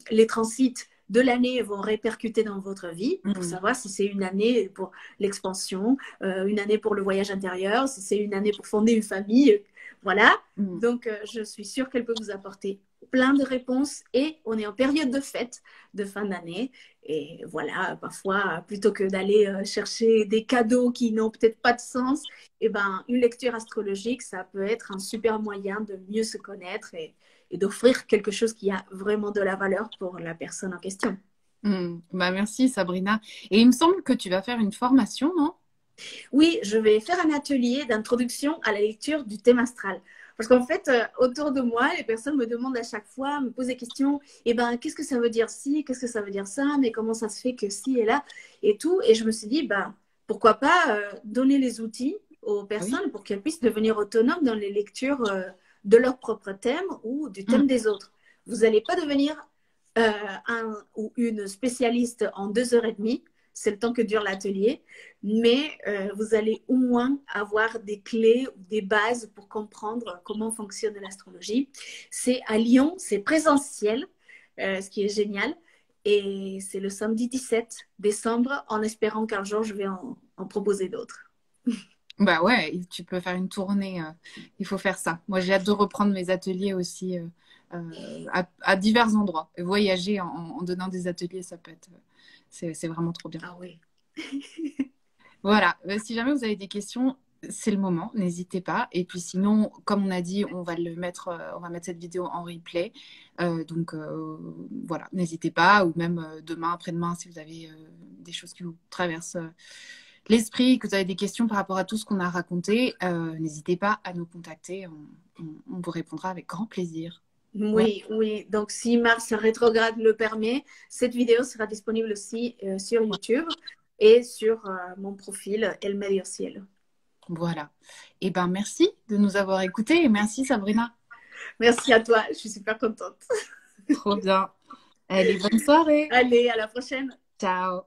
les transits de l'année vont répercuter dans votre vie, pour savoir si c'est une année pour l'expansion, une année pour le voyage intérieur, si c'est une année pour fonder une famille. Voilà. Donc, je suis sûre qu'elle peut vous apporter plein de réponses et on est en période de fête de fin d'année. Et voilà, parfois, plutôt que d'aller chercher des cadeaux qui n'ont peut-être pas de sens, eh ben, une lecture astrologique, ça peut être un super moyen de mieux se connaître et d'offrir quelque chose qui a vraiment de la valeur pour la personne en question. Merci Sabrina. Et il me semble que tu vas faire une formation, non? Oui, je vais faire un atelier d'introduction à la lecture du thème astral. Parce qu'en fait, autour de moi, les personnes me demandent à chaque fois, me posent des questions. Eh ben, qu'est-ce que ça veut dire ci? Qu'est-ce que ça veut dire ça? Mais comment ça se fait que ci et là et tout? Et je me suis dit, ben, pourquoi pas donner les outils aux Oui. personnes pour qu'elles puissent devenir autonomes dans les lectures de leur propre thème ou du Mm. thème des autres. Vous n'allez pas devenir un ou une spécialiste en 2 heures et demie. C'est le temps que dure l'atelier, mais vous allez au moins avoir des clés ou des bases pour comprendre comment fonctionne l'astrologie. C'est à Lyon, c'est présentiel, ce qui est génial. Et c'est le samedi 17 décembre, en espérant qu'un jour, je vais en proposer d'autres. Bah ouais, tu peux faire une tournée. Il faut faire ça. Moi, j'ai hâte de reprendre mes ateliers aussi à divers endroits. Et voyager en donnant des ateliers, ça peut être, c'est vraiment trop bien. Ah oui. Voilà. Si jamais vous avez des questions, c'est le moment. N'hésitez pas. Et puis sinon, comme on a dit, on va mettre cette vidéo en replay. Voilà, n'hésitez pas. Ou même demain, après-demain, si vous avez des choses qui vous traversent l'esprit, que vous avez des questions par rapport à tout ce qu'on a raconté, n'hésitez pas à nous contacter. On vous répondra avec grand plaisir. Voilà. Oui, oui. Donc, si Mars rétrograde le permet, cette vidéo sera disponible aussi sur YouTube et sur mon profil El Medio Cielo. Voilà. Et ben merci de nous avoir écoutés et merci Sabrina. Merci à toi, je suis super contente. Trop bien. Allez, bonne soirée. Allez, à la prochaine. Ciao.